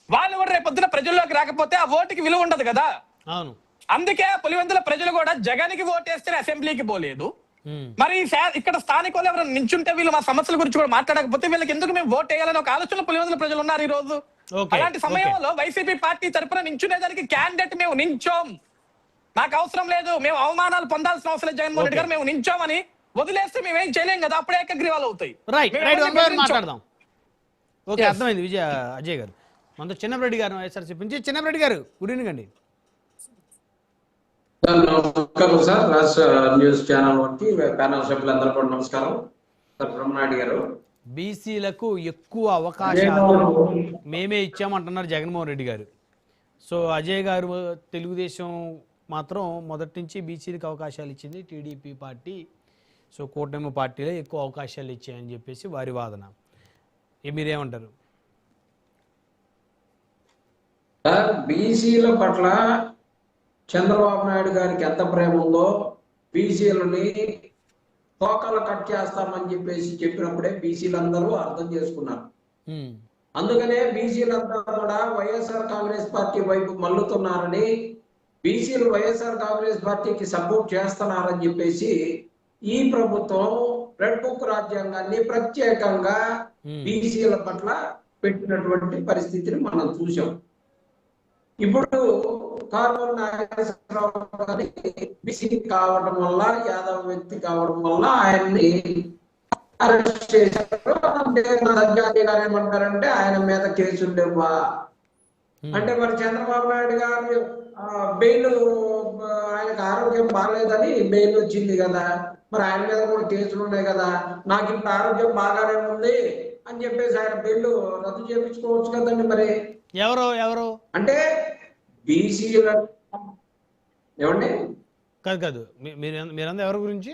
వాళ్ళు కూడా రేపొద్దున ప్రజల్లోకి రాకపోతే ఆ ఓటుకి విలువ ఉండదు కదా. అవును, అందుకే పులివెందుల ప్రజలు కూడా జగన్కి ఓటేస్తే అసెంబ్లీకి పోలేదు. మరి ఇక్కడ స్థానికులు ఎవరైనా నించుంటే వీళ్ళు మా సమస్యల గురించి కూడా మాట్లాడకపోతే వీళ్ళకి ఎందుకు మేము ఓట్ వేయాలని ఒక ఆలోచన పులివెందుల ప్రజలు ఉన్నారు ఈ రోజు. అలాంటి సమయంలో వైసీపీ పార్టీ తరఫున నించునేదానికి క్యాండిడేట్ మేము నించోం, నాకు అవసరం లేదు, మేము అవమానాలు పొందాల్సిన అవసరం లేదు జగన్మోహన్ రెడ్డి గారు, మేము నించోమని వదిలేస్తే మేమేం చేయలేం కదా, అప్పుడే ఏకగ్రీవాలు అవుతాయి. మాట్లాడదాం. ఓకే, అర్థమైంది అజయ్ గారు. మనతో చిన్నరెడ్డి గారు వైఎస్ఆర్సీపీ నుంచి. చిన్నరెడ్డి గారు, గుడ్ ఈవినింగ్ అండి. నమస్కారం సార్, రాష్ట్ర న్యూస్ ఛానల్ వంటి ప్యానల్ సభ్యులందరూ కూడా నమస్కారం. సార్ బ్రహ్మనాయుడు గారు, బీసీలకు ఎక్కువ అవకాశాలు మేమే ఇచ్చామంటున్నారు జగన్మోహన్ రెడ్డి గారు. సో అజయ్ గారు, తెలుగుదేశం మాత్రం మొదటి నుంచి బీసీలకు అవకాశాలు ఇచ్చింది టీడీపీ పార్టీ, సో కూటమి పార్టీలో ఎక్కువ అవకాశాలు ఇచ్చాయని చెప్పేసి వారి వాదన. మీరేమంటారు? బీసీల పట్ల చంద్రబాబు నాయుడు గారికి ఎంత ప్రేమ ఉందో, బీసీలని తోకలు కట్ చేస్తామని చెప్పినప్పుడే బీసీలందరూ అర్థం చేసుకున్నారు. అందుకనే బీసీలంతా కూడా వైఎస్ఆర్ కాంగ్రెస్ పార్టీ వైపు మల్లుతున్నారని, బీసీలు వైఎస్ఆర్ కాంగ్రెస్ పార్టీకి సపోర్ట్ చేస్తున్నారని చెప్పేసి ఈ ప్రభుత్వం రెడ్ బుక్ రాజ్యాంగాన్ని ప్రత్యేకంగా బీసీల పట్ల పెట్టినటువంటి పరిస్థితిని మనం చూసాం. ఇప్పుడు కారుమూరి నాగేశ్వరరావు గారి బీసీ కావడం వల్ల, యాదవ్ వ్యక్తి కావడం వల్ల ఆయన్ని అరెస్ట్ చేశారు. ఏమంటారంటే ఆయన మీద కేసులు లేవా అంటే, మరి చంద్రబాబు నాయుడు గారు బెయిల్, ఆయనకు ఆరోగ్యం బాగాలేదని బెయిల్ వచ్చింది కదా, మరి ఆయన మీద కూడా కేసులు ఉన్నాయి కదా, నాకు ఇప్పుడు ఆరోగ్యం బాగానే ఉంది అని చెప్పేసి ఆయన బెయిల్ రద్దు చేయించుకోవచ్చు కదండి. మరి ఎవరు అంటే బీసీల ఏమండి? కాదు మీరంతా ఎవరి గురించి?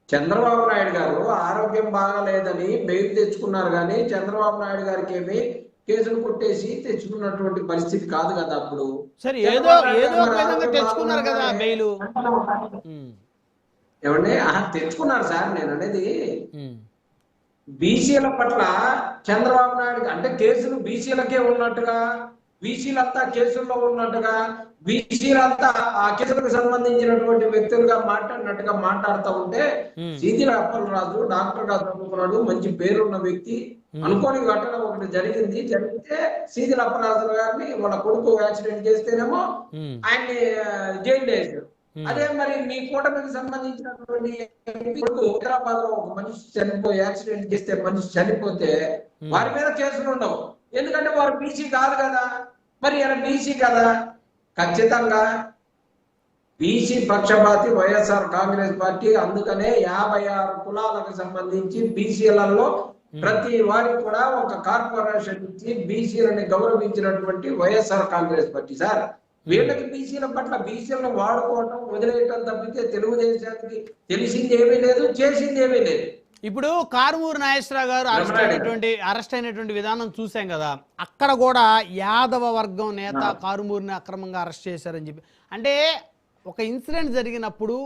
చంద్రబాబు నాయుడు గారు ఆరోగ్యం బాగాలేదని బెయిల్ తెచ్చుకున్నారు, కానీ చంద్రబాబు నాయుడు గారికి ఏమి కేసులు కొట్టేసి తెచ్చుకున్నటువంటి పరిస్థితి కాదు కదా. అప్పుడు సరే ఏదో తెచ్చుకున్నారు కదా బెయిల్. ఏమండి? తెచ్చుకున్నారు సార్. నేను అనేది బీసీల పట్ల చంద్రబాబు నాయుడు అంటే కేసులు బీసీలకే ఉన్నట్టుగా, బీసీలంతా కేసుల్లో ఉన్నట్టుగా, బీసీలంతా ఆ కేసులకు సంబంధించినటువంటి వ్యక్తులుగా మాట్లాడినట్టుగా మాట్లాడుతూ ఉంటే, సీదిల అప్పలరాజు డాక్టర్ గా చదువుకున్నాడు, మంచి పేరున్న వ్యక్తి. అనుకోని ఘటన ఒకటి జరిగితే సీదిల అప్పలరాజు గారిని వాళ్ళ కొడుకు యాక్సిడెంట్ చేస్తేనేమో ఆయన్ని జైలు వేశారు. అదే మరి మీ కూటమికి సంబంధించినటువంటి హైదరాబాద్ లో ఒక మనిషి చనిపోయి యాక్సిడెంట్ చేస్తే మనిషి చనిపోతే వారి మీద కేసులు ఉండవు, ఎందుకంటే వారు బీసీ కాదు కదా. మరి ఇలా బీసీ కదా, ఖచ్చితంగా బీసీ పక్షపాతి వైఎస్ఆర్ కాంగ్రెస్ పార్టీ. అందుకనే 56 కులాలకు సంబంధించి బీసీలలో ప్రతి వారికి కూడా ఒక కార్పొరేషన్ ఇచ్చి బీసీలని గౌరవించినటువంటి వైఎస్ఆర్ కాంగ్రెస్ పార్టీ సార్. వీళ్ళకి బీసీల పట్ల బీసీలను వాడుకోవటం వదిలేయటం తప్పితే తెలుగుదేశానికి తెలిసింది ఏమీ లేదు, చేసింది ఏమీ లేదు. ఇప్పుడు కారుమూరి నాగేశ్వరరావు గారు అరెస్ట్ అయినటువంటి విధానం చూసాం కదా, అక్కడ కూడా యాదవ వర్గం నేత కారుమూరిని అక్రమంగా అరెస్ట్ చేశారని చెప్పి, అంటే ఒక ఇన్సిడెంట్ జరిగినప్పుడు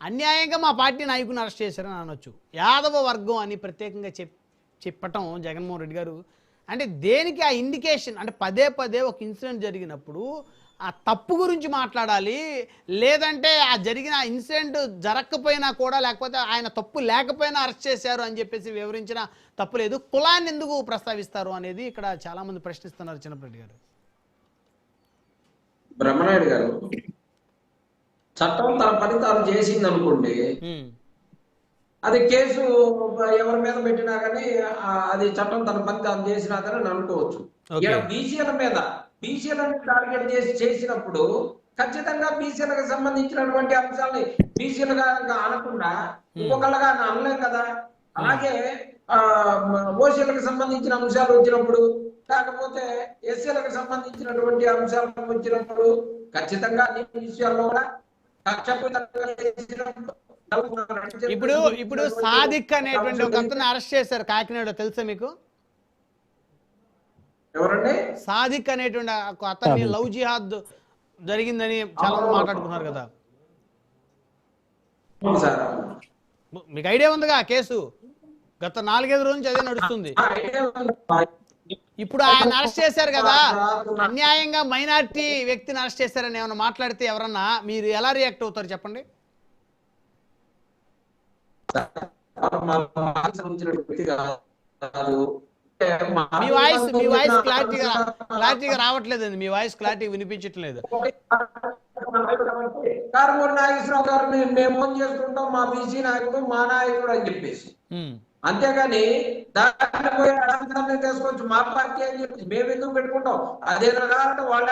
అన్యాయంగా మా పార్టీ నాయకుని అరెస్ట్ చేశారని అనొచ్చు. యాదవ వర్గం అని ప్రత్యేకంగా చెప్పటం జగన్మోహన్ రెడ్డి గారు అంటే దేనికి ఆ ఇండికేషన్? అంటే పదే పదే ఒక ఇన్సిడెంట్ జరిగినప్పుడు ఆ తప్పు గురించి మాట్లాడాలి, లేదంటే ఆ జరిగిన ఇన్సిడెంట్ జరగకపోయినా కూడా, లేకపోతే ఆయన తప్పు లేకపోయినా అరెస్ట్ చేశారు అని చెప్పేసి వివరించిన తప్పు లేదు, కులాన్ని ఎందుకు ప్రస్తావిస్తారు అనేది ఇక్కడ చాలా మంది ప్రశ్నిస్తున్నారు. చిన్నప్పటి గారు, బ్రహ్మనాయుడు గారు, చట్టం తన పని తాను చేసింది అనుకోండి, అది కేసు ఎవరి మీద పెట్టినా కానీ అది చట్టం తన పని తాను చేసినా కానీ అనుకోవచ్చు. బీసీల మీద బీసీలను టార్గెట్ చేసినప్పుడు ఖచ్చితంగా బీసీలకు సంబంధించినటువంటి అంశాలని బీసీలుగా అనకుండా ఇంకొకళ్ళగా అనలేం కదా. అలాగే ఓసీలకు సంబంధించిన అంశాలు వచ్చినప్పుడు, కాకపోతే ఎస్సీలకు సంబంధించినటువంటి అంశాలు వచ్చినప్పుడు ఖచ్చితంగా అన్ని విషయాల్లో కూడా ఇప్పుడు సాదిక్ అనేటువంటి ఒక అతను అరెస్ట్ చేశారు కాకినాడలో, తెలుసా మీకు? ఎవరండి? సాదిక్ అనేటువంటి ఒక అతన్ని లవ్ జిహాద్ జరిగిందని చాలా మంది మాట్లాడుకున్నారు కదా, మీకు ఐడియా ఉందిగా? కేసు గత 4-5 రోజుల నుంచి అదే నడుస్తుంది. ఇప్పుడు ఆయన అరెస్ట్ చేశారు కదా, అన్యాయంగా మైనారిటీ వ్యక్తిని అరెస్ట్ చేశారని ఏమైనా మాట్లాడితే ఎవరన్నా మీరు ఎలా రియాక్ట్ అవుతారు చెప్పండి? మీ వాయిస్ క్లారిటీగా రావట్లేదండి, మీ వాయిస్ క్లారిటీ వినిపించట్లేదు. కారుమూరి నాగేశ్వరరావు గారిని మేము ఓన్ చేసుకుంటాం, మా బీసీ నాయకుడు మా నాయకుడు అని చెప్పేసి, అంతేగాని దాన్ని పోయి అసంతరాన్ని తీసుకోవచ్చు మా పార్టీ అని చెప్పి మేము ఎందుకు పెట్టుకుంటాం? అదే రకాలంటే వాళ్ళ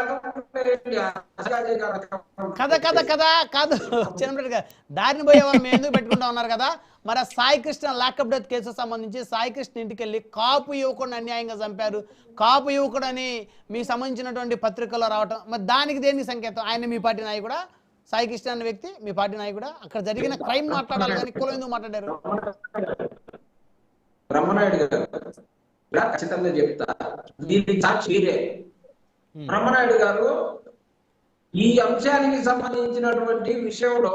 కాదు చిన్నప్పటి గారు, దారిని పోయే వాళ్ళు మేము ఎందుకు పెట్టుకుంటా ఉన్నారు కదా. మరి Sai Krishna lockup death case సంబంధించి సాయి కృష్ణ ఇంటికి వెళ్ళి కాపు యువకుడిని అన్యాయంగా చంపారు, కాపు యువకుడు అని మీకు సంబంధించినటువంటి పత్రికల్లో రావటం, మరి దానికి దేనికి సంకేతం? ఆయన మీ పార్టీ నాయకుడా? సాయి కృష్ణ అనే వ్యక్తి మీ పార్టీ నాయకుడా? అక్కడ జరిగిన క్రైమ్ మాట్లాడాలి కానీ కులం ఎందుకు మాట్లాడారు? బ్రహ్మనాయుడు గారు ఖచ్చితంగా చెప్తా, దీనికి సాక్షి బ్రహ్మనాయుడు గారు ఈ అంశానికి సంబంధించినటువంటి విషయంలో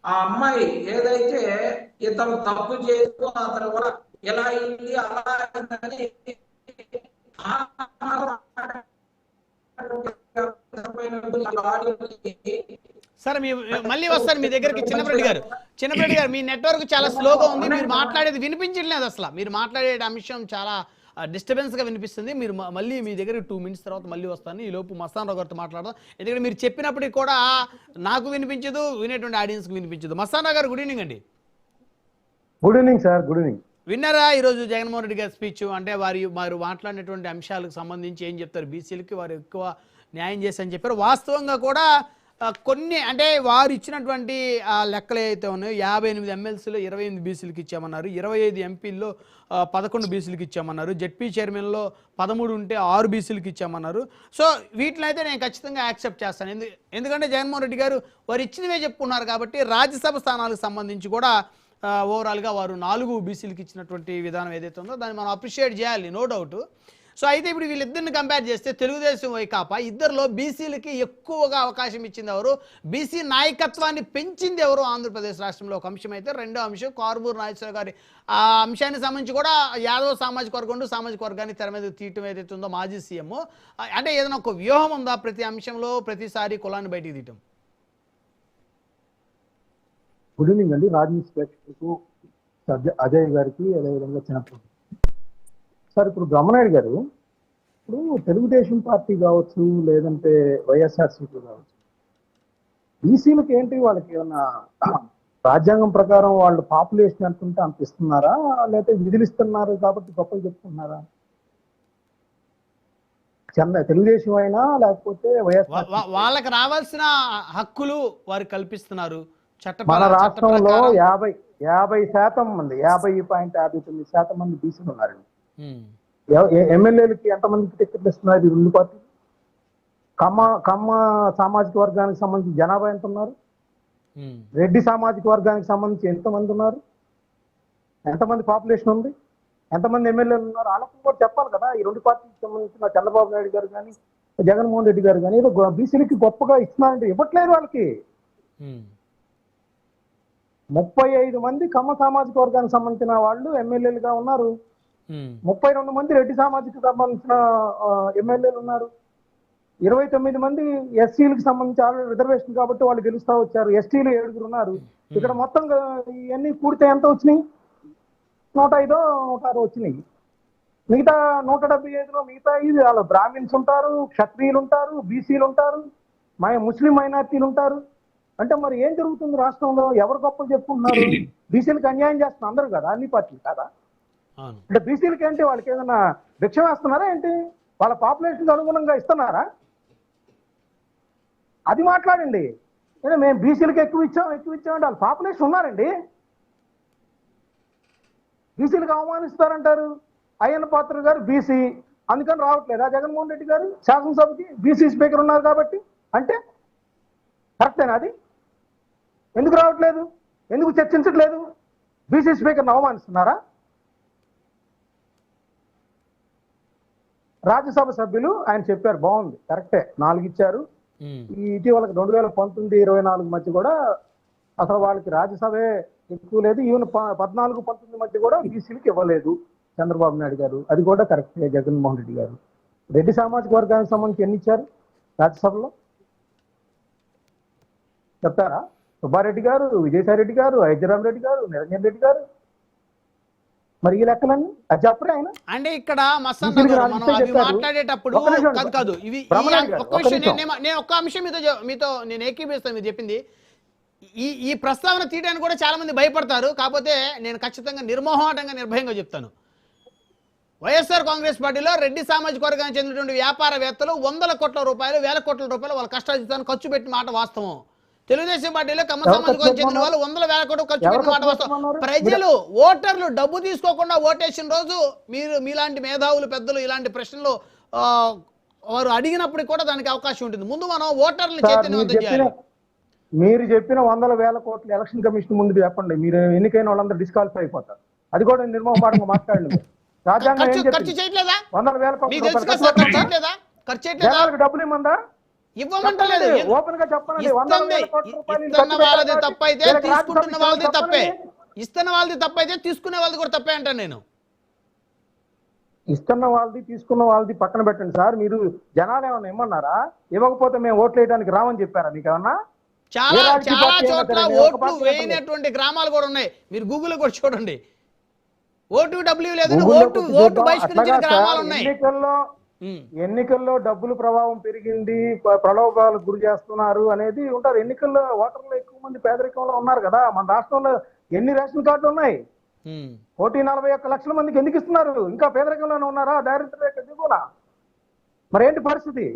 ఆ అమ్మాయి ఏదైతే ఇతను తప్పు చేస్తూ అతను కూడా ఎలా అయింది అలా అయిందని సరే మళ్ళీ వస్తాను మీ దగ్గరికి. చిన్నప్పటి గారు మీ నెట్వర్క్ చాలా స్లోగా ఉంది, మీరు మాట్లాడేది వినిపించట్లేదు అసలు. మీరు మాట్లాడే అంశం చాలా డిస్టర్బెన్స్ గా వినిపిస్తుంది. మీరు మళ్ళీ మీ దగ్గర 2 minutes తర్వాత మళ్ళీ వస్తాను. ఈ లోపు మస్తాన్ రావు గారితో మాట్లాడదాం, ఎందుకంటే మీరు చెప్పినప్పటికీ కూడా నాకు వినిపించదు, వినేటువంటి ఆడియన్స్కి వినిపించదు. మస్తాన్ రావు గారు, గుడ్ ఈవినింగ్ అండి. Good evening sir. Good evening. విన్నారా ఈరోజు జగన్మోహన్ రెడ్డి గారి స్పీచ్? అంటే వారు మాట్లాడినటువంటి అంశాలకు సంబంధించి ఏం చెప్తారు? బీసీలకి వారు ఎక్కువ న్యాయం చేశారని చెప్పారు. వాస్తవంగా కూడా కొన్ని అంటే వారు ఇచ్చినటువంటి లెక్కలు ఏవైతే ఉన్నాయో 58 ఎమ్మెల్సీలో 28 బీసీలకు ఇచ్చామన్నారు, 25 ఎంపీల్లో 11 బీసీలకు ఇచ్చామన్నారు, జెడ్పీ చైర్మన్లో 13 ఉంటే 6 బీసీలకు ఇచ్చామన్నారు. సో వీటిని అయితే నేను ఖచ్చితంగా యాక్సెప్ట్ చేస్తాను. ఎందుకంటే జగన్మోహన్ రెడ్డి గారు వారు ఇచ్చినవే చెప్పుకున్నారు కాబట్టి. రాజ్యసభ స్థానాలకు సంబంధించి కూడా ఓవరాల్గా వారు 4 బీసీలకు ఇచ్చినటువంటి విధానం ఏదైతే ఉందో దాన్ని మనం అప్రిషియేట్ చేయాలి, నో డౌట్. సో అయితే ఇప్పుడు వీళ్ళిద్దరిని కంపేర్ చేస్తే తెలుగుదేశం వైకాపా ఇద్దరిలో బీసీలకి ఎక్కువగా అవకాశం ఇచ్చింది ఎవరు, బీసీ నాయకత్వాన్ని పెంచింది ఎవరు ఆంధ్రప్రదేశ్ రాష్ట్రంలో ఒక అంశం అయితే. రెండో అంశం కారుమూరి నాగేశ్వరరావు గారి ఆ అంశానికి సంబంధించి కూడా యాదవ సామాజిక వర్గాన్ని తెర మీద తీయటం ఏదైతే ఉందో మాజీ సీఎం, అంటే ఏదైనా ఒక వ్యూహం ఉందా ప్రతి అంశంలో ప్రతిసారి కులాన్ని బయటికి తీయటం? గుడ్ ఈవినింగ్ అండి. రాజనీతి ప్రేక్షకులకు, అజయ్ గారికి, అదేవిధంగా చిన్నప్పుడు సార్. ఇప్పుడు బ్రహ్మనాయుడు గారు, ఇప్పుడు తెలుగుదేశం పార్టీ కావచ్చు, లేదంటే వైఎస్ఆర్సీపీ కావచ్చు, బీసీలకు ఏంటి వాళ్ళకి ఏమన్నా రాజ్యాంగం ప్రకారం వాళ్ళు పాపులేషన్ ఎంత ఉంటే అంత ఇస్తున్నారా, లేకపోతే విధులు ఇస్తున్నారు కాబట్టి గొప్పలు చెప్తున్నారా? తెలుగుదేశం అయినా లేకపోతే వైఎస్ఆర్ వాళ్ళకి రావాల్సిన హక్కులు వారు కల్పిస్తున్నారు. మన రాష్ట్రంలో 50% మంది 50.59% మంది బీసీలు ఉన్నారండి. ఎమ్మెల్యేలకి ఎంతమందికి టికెట్లు ఇస్తున్నారు ఈ 2 పార్టీలు? కమ్మ సామాజిక వర్గానికి సంబంధించి జనాభా ఎంత ఉన్నారు? రెడ్డి సామాజిక వర్గానికి సంబంధించి ఎంతమంది ఉన్నారు? ఎంతమంది పాపులేషన్ ఉంది? ఎంతమంది ఎమ్మెల్యేలు ఉన్నారు? వాళ్ళకు కూడా చెప్పాలి కదా. ఈ రెండు పార్టీకి సంబంధించిన చంద్రబాబు నాయుడు గారు కానీ జగన్మోహన్ రెడ్డి గారు కానీ ఏదో బీసీలకి గొప్పగా ఇస్తున్నారంటే ఇవ్వట్లేదు వాళ్ళకి. 35 మంది కమ్మ సామాజిక వర్గానికి సంబంధించిన వాళ్ళు ఎమ్మెల్యేలుగా ఉన్నారు. 32 మంది రెడ్డి సామాజిక సంబంధించిన ఎమ్మెల్యేలు ఉన్నారు. 29 మంది ఎస్సీలకు సంబంధించి ఆల్రెడీ రిజర్వేషన్ కాబట్టి వాళ్ళు గెలుస్తా వచ్చారు. ఎస్టీలు 7 ఉన్నారు. ఇక్కడ మొత్తం ఇవన్నీ కూడితే ఎంత వచ్చినాయి? 105 106 వచ్చినాయి. మిగతా 175లో మిగతా ఇది వాళ్ళు బ్రాహ్మిన్స్ ఉంటారు, క్షత్రియులు ఉంటారు, బీసీలు ఉంటారు, ముస్లిం మైనార్టీలు ఉంటారు. అంటే మరి ఏం జరుగుతుంది రాష్ట్రంలో? ఎవరు గొప్పలు చెప్పుకుంటున్నారు? బీసీలకు అన్యాయం చేస్తున్నారు అందరూ కదా, అన్ని పార్టీలు కదా. అంటే బీసీలకి ఏంటి, వాళ్ళకి ఏదైనా భిక్ష వేస్తున్నారా ఏంటి? వాళ్ళ పాపులేషన్ అనుగుణంగా ఇస్తున్నారా? అది మాట్లాడండి. మేము బీసీలకు ఎక్కువ ఇచ్చామంటే వాళ్ళ పాపులేషన్ ఉన్నారండి. బీసీలకు అవమానిస్తారంటారు. అయ్యన్న పాత్ర గారు బీసీ, అందుకని రావట్లేదా జగన్మోహన్ రెడ్డి గారు శాసనసభకి? బీసీ స్పీకర్ ఉన్నారు కాబట్టి. అంటే కరెక్టేనా అది? ఎందుకు రావట్లేదు? ఎందుకు చర్చించట్లేదు? బీసీ స్పీకర్ని అవమానిస్తున్నారా? రాజ్యసభ సభ్యులు ఆయన చెప్పారు, బాగుంది, కరెక్టే, 4 ఇచ్చారు. ఈ ఇటీవల 2019-24 మధ్య కూడా అసలు వాళ్ళకి రాజ్యసభే ఎక్కువ లేదు. ఈవెన్ 14-19 మధ్య కూడా బీసీలకు ఇవ్వలేదు చంద్రబాబు నాయుడు గారు. అది కూడా కరెక్టే. జగన్మోహన్ రెడ్డి గారు రెడ్డి సామాజిక వర్గానికి సంబంధించి ఎన్ని ఇచ్చారు రాజ్యసభలో చెప్తారా? సుబ్బారెడ్డి గారు, విజయసాయి రెడ్డి గారు, అయోధ్యరామ్ రెడ్డి గారు, నిరంజన్ రెడ్డి గారు. మరి ఈ లెక్కలన్నీ అది చెప్పరే ఆయన. అంటే ఇక్కడ మాట్లాడేటప్పుడు కాదు ఇవి నేను ఒక్క అంశం మీతో నేను ఏకీభవిస్తాను. మీరు చెప్పింది ఈ ప్రస్తావన తీయడానికి కూడా చాలా మంది భయపడతారు. కాకపోతే నేను ఖచ్చితంగా నిర్మోహమాటంగా నిర్భయంగా చెప్తాను. వైఎస్ఆర్ కాంగ్రెస్ పార్టీలో రెడ్డి సామాజిక వర్గానికి చెందినటువంటి వ్యాపారవేత్తలు 100 కోట్ల రూపాయలు, 1000 కోట్ల రూపాయలు వాళ్ళ కష్టార్జితాన్ని ఖర్చు పెట్టిన మాట వాస్తవం. తెలుగుదేశం పార్టీలో కమ్మ సామాజిక వర్గానికి చెందిన వాళ్ళు 100,000 కోట్లు ఖర్చు పెట్టిన మాట వాస్తవం. ప్రజలు ఓటర్లు డబ్బు తీసుకోకుండా ఓటేసిన రోజు మీలాంటి మేధావులు పెద్దలు ఇలాంటి ప్రశ్నలు వారు అడిగినప్పుడు కూడా దానికి అవకాశం ఉంటుంది. ముందు మనం ఓటర్లు చైతన్యవంతం చేయాలి. మీరు చెప్పిన 100,000 కోట్ల ఎలక్షన్ కమిషన్ ముందు చెప్పండి. మీరు ఎన్నికైన వాళ్ళందరూ డిస్క్వాలిఫై అయిపోతారు. అది కూడా నిర్మోహమాటంగా మాట్లాడండి. ఖర్చు చేయట్లేదా? 100,000 కోట్ల డబ్బులు ఇమ్మందా? ఇవ్వమంటలేదు. ఓపెన్ గా చెప్పండి. ఇస్తున్న వాళ్ళది తప్పైతే తీసుకుంటున్న వాళ్ళది తప్పే. ఇస్తున్న వాళ్ళది తప్పైతే తీసుకునే వాళ్ళది కూడా తప్పే అంటాను నేను. ఇస్తున్న వాళ్ళది తీసుకున్న వాళ్ళది పక్కన పెట్టండి సార్. మీరు జనాలు ఏమన్నా ఇమ్మన్నారా? ఇవ్వకపోతే మేము ఓట్లు వేయడానికి రామని చెప్పారా మీకు ఏమన్నా? చాలా చాలా చోట్ల ఓట్లు వేయనటువంటి గ్రామాలు కూడా ఉన్నాయి. మీరు గూగుల్ కూడా చూడండి. ఓటు డబ్ల్యూ లేదు, ఓటు బహిష్కరించిన గ్రామాలు ఉన్నాయి. ఎన్నికల్లో డబ్బులు ప్రభావం పెరిగింది, ప్రలోభాలకు గురి చేస్తున్నారు అనేది ఉంటారు. ఎన్నికల్లో ఓటర్లు ఎక్కువ మంది పేదరికంలో ఉన్నారు కదా. మన రాష్ట్రంలో ఎన్ని రేషన్ కార్డులు ఉన్నాయి? 1,41 లక్షల మందికి ఎందుకు ఇస్తున్నారు? ఇంకా పేదరికంలోనే ఉన్నారా? దారిద్ర్య రేఖ దిగువనా? మరేంటి పరిస్థితి?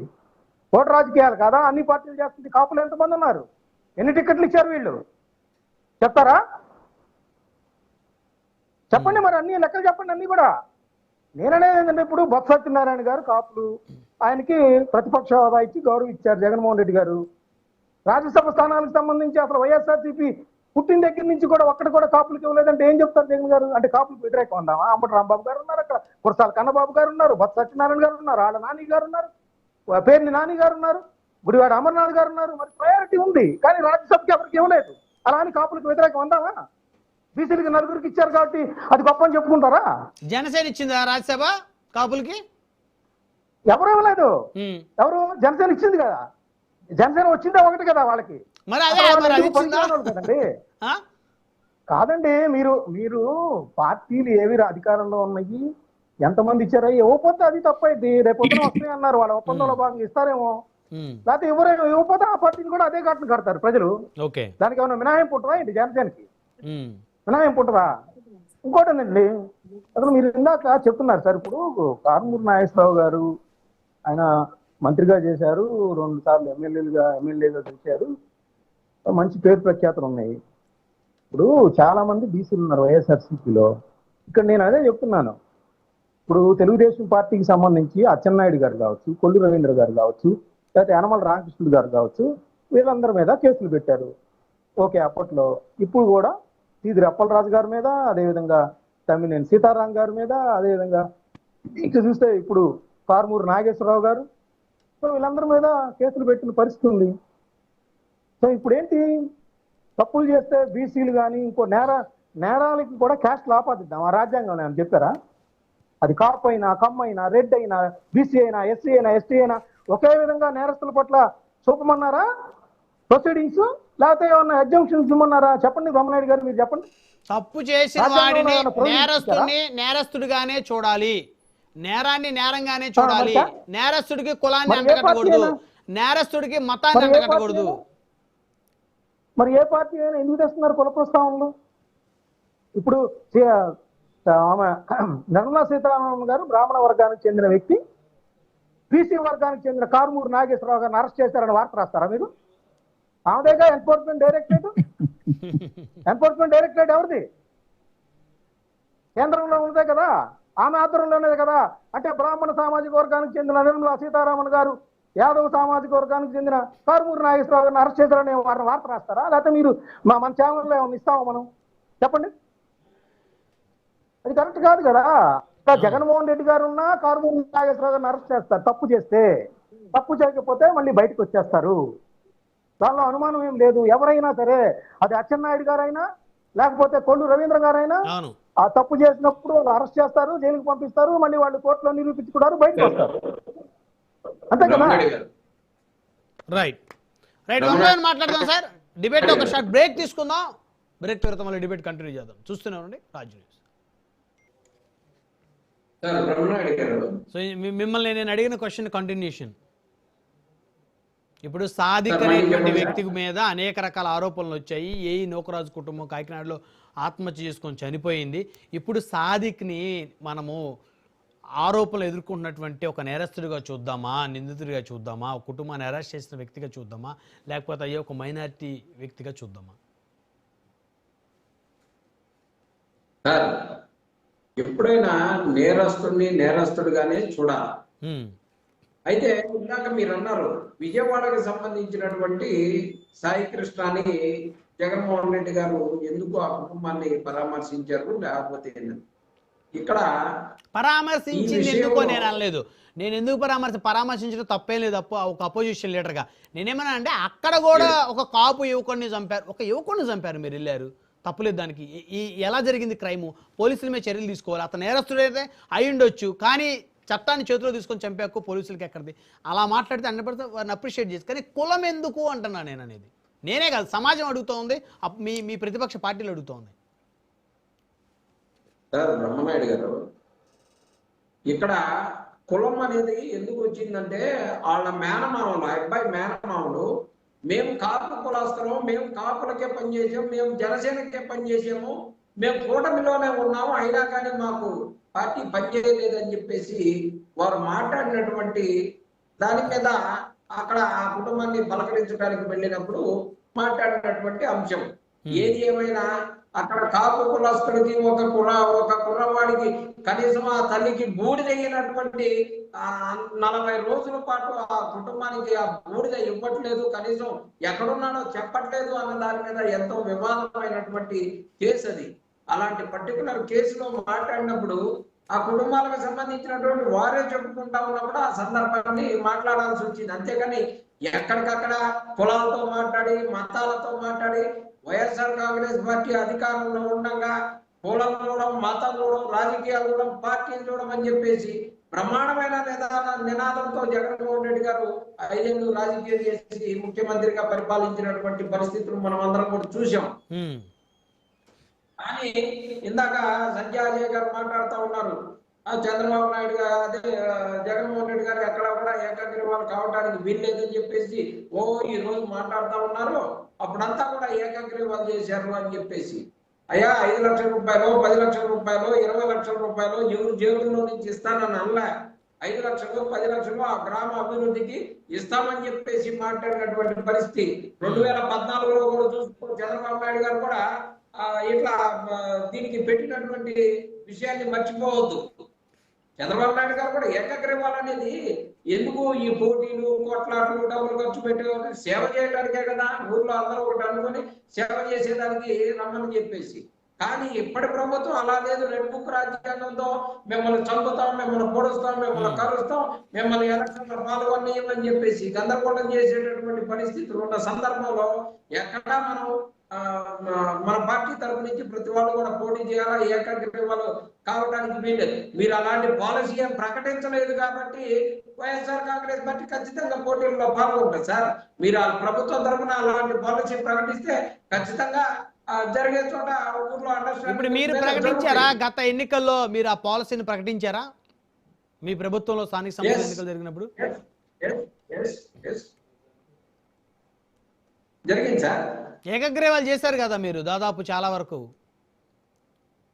ఓటు రాజకీయాలు కాదా? అన్ని పార్టీలు చేస్తుంది. కాపులు ఎంతమంది ఉన్నారు? ఎన్ని టికెట్లు ఇచ్చారు వీళ్ళు చెప్తారా? చెప్పండి. మరి అన్ని లెక్కలు చెప్పండి. అన్ని కూడా నేననేది ఏంటంటే, ఇప్పుడు బొత్స సత్యనారాయణ గారు కాపులు, ఆయనకి ప్రతిపక్ష హోదా ఇచ్చి గౌరవం ఇచ్చారు జగన్మోహన్ రెడ్డి గారు. రాజ్యసభ స్థానాలకు సంబంధించి అసలు వైఎస్ఆర్సీపీ పుట్టిన దగ్గర నుంచి కూడా ఒక్కటి కూడా కాపులకు ఇవ్వలేదంటే ఏం చెప్తారు జగన్ గారు? అంటే కాపులకు వ్యతిరేకం ఉందామా? అంబటి రాంబాబు గారు ఉన్నారు, అక్కడ కురసాల కన్నబాబు గారు ఉన్నారు, బొత్స సత్యనారాయణ గారు ఉన్నారు, ఆళ్ళ నాని గారు ఉన్నారు, పేర్ని నాని గారు ఉన్నారు, గుడివాడ అమర్నాథ్ గారు ఉన్నారు. మరి ప్రయారిటీ ఉంది, కానీ రాజ్యసభకి ఎవరికి ఇవ్వలేదు. అలా అని కాపులకు వ్యతిరేకం ఉందామా? బీసీలకి 4 ఇచ్చారు కాబట్టి అది గొప్ప అని చెప్పుకుంటారా? జనసేన ఇచ్చిందా రాజ్యసభ కాపులకి? ఎవరు ఇవ్వలేదు. ఎవరు? జనసేన ఇచ్చింది కదా. జనసేన వచ్చిందా ఒకటి కదా వాళ్ళకి. కదండి కాదండి. మీరు పార్టీలు ఏవి అధికారంలో ఉన్నాయి, ఎంతమంది ఇచ్చారా? ఇవ్వకపోతే అది తప్పైంది. రేపొద్దున వస్తాయి అన్నారు, వాళ్ళ ఒప్పందంలో భాగంగా ఇస్తారేమో. లేకపోతే ఎవరైనా ఇవ్వకపోతే ఆ పార్టీని కూడా అదే ఘటన కడతారు ప్రజలు. దానికి ఏమైనా మినహాయింపు ఉంటుందా ఏంటి? జనసేనకి మినహాయింపు ఉంటుందా? ఇంకోటండి, అసలు మీరు ఇందాక చెప్తున్నారు సార్, ఇప్పుడు కారుమూరి నాగేశ్వరరావు గారు ఆయన మంత్రిగా చేశారు, 2 సార్లు ఎమ్మెల్యేగా చేశారు, మంచి పేరు ప్రఖ్యాతులు ఉన్నాయి. ఇప్పుడు చాలా మంది బీసీలు ఉన్నారు వైఎస్ఆర్సీపీలో. ఇక్కడ నేను అదే చెప్తున్నాను. ఇప్పుడు తెలుగుదేశం పార్టీకి సంబంధించి అచ్చెన్నాయుడు గారు కావచ్చు, కొల్లు రవీంద్ర గారు కావచ్చు, లేకపోతే యనమల రామకృష్ణుడు గారు కావచ్చు, వీళ్ళందరి మీద కేసులు పెట్టారు. ఓకే, అప్పట్లో. ఇప్పుడు కూడా సీదిరి అప్పలరాజు గారి మీద, అదేవిధంగా తమ్మినేని సీతారాం గారి మీద, అదేవిధంగా ఇక చూస్తే ఇప్పుడు కారుమూరి నాగేశ్వరరావు గారు, సో వీళ్ళందరి మీద కేసులు పెట్టిన పరిస్థితి ఉంది. సో ఇప్పుడు ఏంటి, తప్పులు చేస్తే బీసీలు కానీ ఇంకో నేరాలకి కూడా క్యాస్ట్లు ఆపాదిద్దాం. ఆ రాజ్యాంగం అని చెప్పారా? అది కాపు అయినా, కమ్మ అయినా, రెడ్ అయినా, బీసీ అయినా, ఎస్సీ అయినా, ఎస్టీ అయినా ఒకే విధంగా నేరస్తుల పట్ల చూపమన్నారా ప్రొసీడింగ్స్? లేకపోతే ఏమన్నా ఎగ్జామ్షన్స్ ఇవ్వమన్నారా? చెప్పండి బ్రహ్మనాయుడు గారు, మీరు చెప్పండి. తప్పు చేసిన వాడిని నేరస్తుడిగానే చూడాలి, నేరాన్ని నేరంగానే చూడాలి. నేరస్తుడికి కులాన్ని అంటగట్టకూడదు, నేరస్తుడికి మతాన్ని అంటగట్టకూడదు. మరి ఏ పార్టీ అయినా ఎందుకు తెస్తున్నారు కుల ప్రస్తావనలు? ఇప్పుడు ఆమె నిర్మలా సీతారామన్ గారు బ్రాహ్మణ వర్గానికి చెందిన వ్యక్తి, బీసీ వర్గానికి చెందిన కారుమూరి నాగేశ్వరరావు గారిని అరెస్ట్ చేశారని వార్త రాస్తారా మీరు? ఆమెదేగా ఎన్ఫోర్స్మెంట్ డైరెక్టరేట్. ఎన్ఫోర్స్మెంట్ డైరెక్టరేట్ ఎవరిది? కేంద్రంలో ఉందే కదా, ఆమె ఆధ్వర్యంలోనే కదా. అంటే బ్రాహ్మణ సామాజిక వర్గానికి చెందిన నిర్మలా సీతారామన్ గారు యాదవ్ సామాజిక వర్గానికి చెందిన కారుమూరి నాగేశ్వరరావు గారిని అరెస్ట్ చేశారని వార్త రాస్తారా? లేకపోతే మీరు మన ఛానల్లో ఏమైనా ఇస్తామా మనం? చెప్పండి. అది కరెక్ట్ కాదు కదా. జగన్మోహన్ రెడ్డి గారు ఉన్నా కారుమూరి నాగేశ్వరరావు గారిని అరెస్ట్ చేస్తారు తప్పు చేస్తే. తప్పు చేయకపోతే మళ్ళీ బయటకు వచ్చేస్తారు. దానిలో అనుమానం ఏం లేదు. ఎవరైనా సరే, అది అచ్చెన్నాయుడు గారైనా లేకపోతే కొల్లు రవీంద్ర గారైనా, ఆ తప్పు చేసినప్పుడు వాళ్ళు అరెస్ట్ చేస్తారు, జైలుకి పంపిస్తారు, మళ్ళీ వాళ్ళు కోర్టులో నిరూపించుకుంటారు, బయటకు వస్తారు. అంతే కదా? రైట్ రైట్ మాట్లాడదాం సార్. డిబేట్ ఒక షార్ట్ బ్రేక్ తీసుకుందాం. బ్రేక్ తర్వాత మళ్ళీ డిబేట్ కంటిన్యూ చేద్దాం. చూస్తూనే ఉండండి రాజ్ న్యూస్. సో మిమ్మల్ని నేను అడిగిన క్వశ్చన్ కంటిన్యూషన్. ఇప్పుడు సాదిక్ అనేటువంటి వ్యక్తి మీద అనేక రకాల ఆరోపణలు వచ్చాయి. ఏఈ నోకరాజు కుటుంబం కాకినాడలో ఆత్మహత్య చేసుకొని చనిపోయింది. ఇప్పుడు సాదిక్ని మనము ఆరోపణలు ఎదుర్కొంటున్నటువంటి ఒక నేరస్తుడిగా చూద్దామా, నిందితుడిగా చూద్దామా, ఒక కుటుంబాన్ని అరెస్ట్ చేసిన వ్యక్తిగా చూద్దామా, లేకపోతే అయ్యే ఒక మైనారిటీ వ్యక్తిగా చూద్దామా? సార్, ఎప్పుడైనా నేరస్తుడిగానే చూడాలి. అయితే ఇందాక మీరు అన్నారు, విజయవాడకు సంబంధించినటువంటి సాయి కృష్ణని జగన్మోహన్ రెడ్డి గారు ఎందుకు ఆ కుటుంబాన్ని పరామర్శించారు, లేకపోతే ఇక్కడ పరామర్శించింది ఎందుకో నేను అనలేదు. నేను ఎందుకు పరామర్శించడం తప్పే లేదు. ఒక అపోజిషన్ లీడర్గా నేనేమన్నా అంటే, అక్కడ కూడా ఒక కాపు యువకుడిని చంపారు, ఒక యువకుడిని చంపారు, మీరు వెళ్ళారు, తప్పులేదు దానికి. ఎలా జరిగింది క్రైము? పోలీసుల మీద చర్యలు తీసుకోవాలి. అతను నేరస్తుడైతే అయి ఉండొచ్చు, కానీ చట్టాన్ని చేతిలో తీసుకొని చంపాకు పోలీసులకి ఎక్కడిది? అలా మాట్లాడితే అన్నపడితే వారిని అప్రిషియేట్ చేసి, కానీ కులం ఎందుకు అంటున్నా నేను అనేది. నేనే కాదు, సమాజం అడుగుతూ ఉంది, మీ ప్రతిపక్ష పార్టీలు అడుగుతూ ఉంది. సార్ బ్రహ్మనాయుడు గారు, ఇక్కడ కులం అనేది ఎందుకు వచ్చిందంటే, వాళ్ళ మేనమామలు, అబ్బాయి మేనమామలు, మేము కాపు కులాస్తులం, మేము కాపులకే పనిచేసాము, మేము జనసేనకే పనిచేసాము, మేము కూటమిలోనే ఉన్నాము, అయినా కానీ మాకు పార్టీ పనిచేయలేదని చెప్పేసి వారు మాట్లాడినటువంటి దాని మీద అక్కడ ఆ కుటుంబాన్ని పలకరించడానికి వెళ్ళినప్పుడు మాట్లాడినటువంటి అంశం. ఏది ఏమైనా అక్కడ కాపు కులస్తుడికి ఒక కుర్రవాడికి కనీసం ఆ తల్లికి బూడిదైనటువంటి 40 రోజుల పాటు ఆ కుటుంబానికి ఆ బూడిద ఇవ్వట్లేదు, కనీసం ఎక్కడున్నాడో చెప్పట్లేదు అన్న దాని మీద ఎంతో వివాదమైనటువంటి కేసు అది. అలాంటి పర్టికులర్ కేసులో మాట్లాడినప్పుడు ఆ కుటుంబాలకు సంబంధించినటువంటి వారే చెప్పుకుంటా ఉన్నప్పుడు ఆ సందర్భాన్ని మాట్లాడాల్సి వచ్చింది. అంతేకాని ఎక్కడికక్కడ కులాలతో మాట్లాడి, మతాలతో మాట్లాడి, వైఎస్ఆర్ కాంగ్రెస్ పార్టీ అధికారంలో ఉండగా కులం చూడడం, మతం చూడడం, రాజకీయాలు చూడడం, పార్టీలు చూడడం అని చెప్పేసి బ్రహ్మాండమైన నినాదంతో జగన్మోహన్ రెడ్డి గారు 5 ఏళ్ళు రాజకీయం చేసి ముఖ్యమంత్రిగా పరిపాలించినటువంటి పరిస్థితులు మనం అందరం కూడా చూసాం. కానీ ఇందాక సంజయ్ గారు మాట్లాడుతూ ఉన్నారు, చంద్రబాబు నాయుడు గారు, అదే జగన్మోహన్ రెడ్డి గారు ఎక్కడ కూడా ఏకాగ్రీవాలు కావడానికి వీల్లేదని చెప్పేసి ఈ రోజు మాట్లాడుతూ ఉన్నారు. అప్పుడంతా కూడా ఏకాగ్రీవాలు చేశారు అని చెప్పేసి, అయ్యా 5 లక్షల రూపాయలు, 10 లక్షల రూపాయలు, 20 లక్షల రూపాయలు ఎవరు జేబుల్లో నుంచి ఇస్తానని అనలే. 5 లక్షలు 10 లక్షలు ఆ గ్రామ అభివృద్ధికి ఇస్తామని చెప్పేసి మాట్లాడినటువంటి పరిస్థితి 2014లో కూడా చూసుకో. చంద్రబాబు నాయుడు గారు కూడా ఇట్లా దీనికి పెట్టినటువంటి విషయాన్ని మర్చిపోవద్దు. చంద్రబాబు నాయుడు గారు కూడా ఏకగ్రీవాలు అనేది ఎందుకు ఈ పోటీలు కొట్లాట్లు డబ్బులు ఖర్చు పెట్టే సేవ చేయడానికే కదా, ఊర్లో అందరూ ఒకటి అనుకుని సేవ చేసేదానికి రమ్మని చెప్పేసి. కానీ ఇప్పటి ప్రభుత్వం అలా లేదు. రెడ్ బుక్ రాజ్యాంగంతో మిమ్మల్ని చంపుతాం, మిమ్మల్ని పొడుస్తాం, మిమ్మల్ని కలుస్తాం, మిమ్మల్ని ఎలక్షన్లో పాల్గొనేయమని చెప్పేసి గందరగోళం చేసేటటువంటి పరిస్థితులు ఉన్న సందర్భంలో ఎక్కడా మనం మన పార్టీ తరపు నుంచి ప్రతి వాళ్ళు కూడా పోటీ చేయాలా, ఏకగ్రీవాలు కావడానికి వీలేదు. మీరు అలాంటి పాలసీ ఏం ప్రకటించలేదు కాబట్టి వైఎస్ఆర్ కాంగ్రెస్ పార్టీ ఖచ్చితంగా పోటీల్లో పాల్గొంటారు సార్. మీరు ఆ ప్రభుత్వం తరఫున అలాంటి పాలసీ ప్రకటిస్తే ఖచ్చితంగా జరిగే చోట ఊర్లో ఇప్పుడు మీరు ప్రకటించారా? గత ఎన్నికల్లో మీరు ఆ పాలసీని ప్రకటించారా? మీ ప్రభుత్వంలో స్థానిక సంస్థల ఎన్నికలు జరిగినప్పుడు జరిగింది సార్. ఏకగ్రీవాలు చేశారు కదా మీరు దాదాపు చాలా వరకు.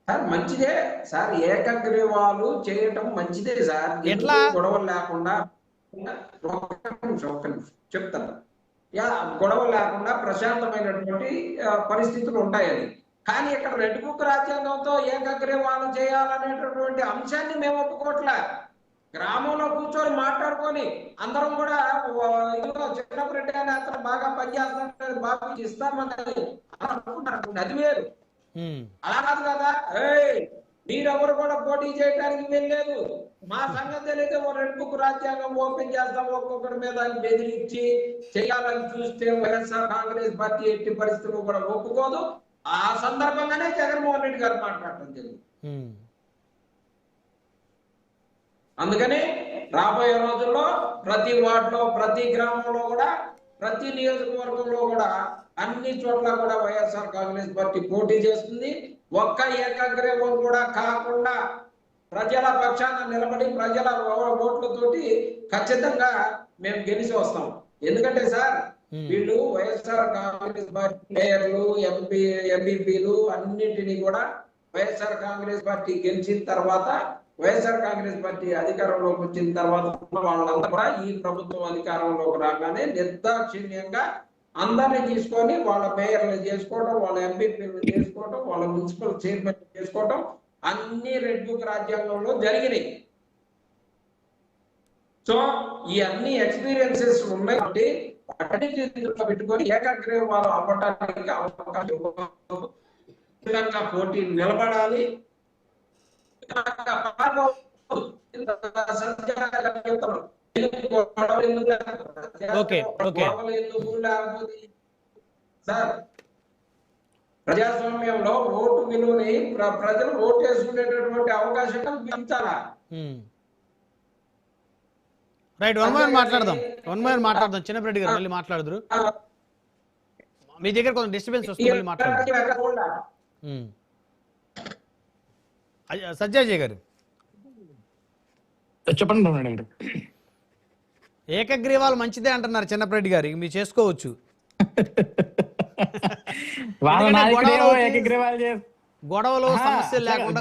సార్ మంచిదే సార్, ఏకగ్రీవాలు చేయటం మంచిదే సార్. ఎట్లా గొడవలు లేకుండా చెప్తాను, గొడవలు లేకుండా ప్రశాంతమైనటువంటి పరిస్థితులు ఉంటాయని. కానీ ఇక్కడ రెడ్ బుక్ రాజ్యాంగంతో ఏకగ్రీవాలు చేయాలనేటటువంటి అంశాన్ని మేము ఒప్పుకోవట్లే. గ్రామంలో కూర్చొని మాట్లాడుకొని అందరం కూడా ఇదిగో చిన్నప్పటి కానీ అతను బాగా పనిచేస్తాడు, బాగా ఇస్తామని అనుకుంటున్నారు, అది వేరు. అలా కాదు కదా, మీరెవరు కూడా పోటీ చేయడానికి వెళ్ళలేదు. మా సంగతి అయితే రెడ్ బుక్ రాజ్యాంగం ఓపెన్ చేస్తాం, ఒక్కొక్కరి మీద బెదిరించి చేయాలని చూస్తే వైఎస్ఆర్ కాంగ్రెస్ పార్టీ ఎట్టి పరిస్థితులు కూడా ఒప్పుకోదు. ఆ సందర్భంగానే జగన్మోహన్ రెడ్డి గారు మాట్లాడటం జరిగింది. అందుకని రాబోయే రోజుల్లో ప్రతి వార్డులో, ప్రతి గ్రామంలో కూడా, ప్రతి నియోజకవర్గంలో కూడా అన్ని చోట్ల కూడా వైఎస్ఆర్ కాంగ్రెస్ పార్టీ పోటీ చేస్తుంది. ఒక్క ఏకగ్రీవం కూడా కాకుండా ప్రజల పక్షాన నిలబడి ప్రజల ఓట్లతోటి ఖచ్చితంగా మేము గెలిచి వస్తాం. ఎందుకంటే సార్ వీళ్ళు వైఎస్ఆర్ కాంగ్రెస్ పార్టీ మేయర్లు, ఎంపీపీలు అన్నింటినీ కూడా వైఎస్ఆర్ కాంగ్రెస్ పార్టీ గెలిచిన తర్వాత, వైఎస్ఆర్ కాంగ్రెస్ పార్టీ అధికారంలోకి వచ్చిన తర్వాత వాళ్ళంతా కూడా ఈ ప్రభుత్వం అధికారంలోకి రాగానే నిర్దాక్షిణ్యంగా అందరినీ తీసుకొని వాళ్ళ మేయర్లు చేసుకోవడం, వాళ్ళ ఎంపీపీలు చేసుకోవడం, వాళ్ళ మున్సిపల్ చైర్మన్ చేసుకోవడం అన్ని రెడ్ బుక్ రాజ్యాంగంలో జరిగినాయి. సో ఈ అన్ని ఎక్స్పీరియన్సెస్ ఉన్నాయి కాబట్టి వాటిని పెట్టుకొని ఏకగ్రీవాలు అవ్వటానికి అవకాశం పోటీ నిలబడాలి. సార్ ప్రజాస్వామ్యంలో ఓటు విలువని ప్రజలు ఓటు వేసుకునేటటువంటి అవకాశం కల్పించాలా? రైట్, వన్ మోర్ మాట్లాడదాం. చిన్నప్పటి గారు మళ్ళీ మాట్లాడదురు. మీ దగ్గర కొంచెం డిస్టర్బెన్స్ వస్తుంది, మళ్ళీ మాట్లాడదాం. సజ్జాజయ్ గారు చెప్పండి. ఏకగ్రీవాలు మంచిదే అంటున్నారు చిన్నప్పటి గారు, మీరు చేసుకోవచ్చు. గొడవలు సమస్యలు లేకుండా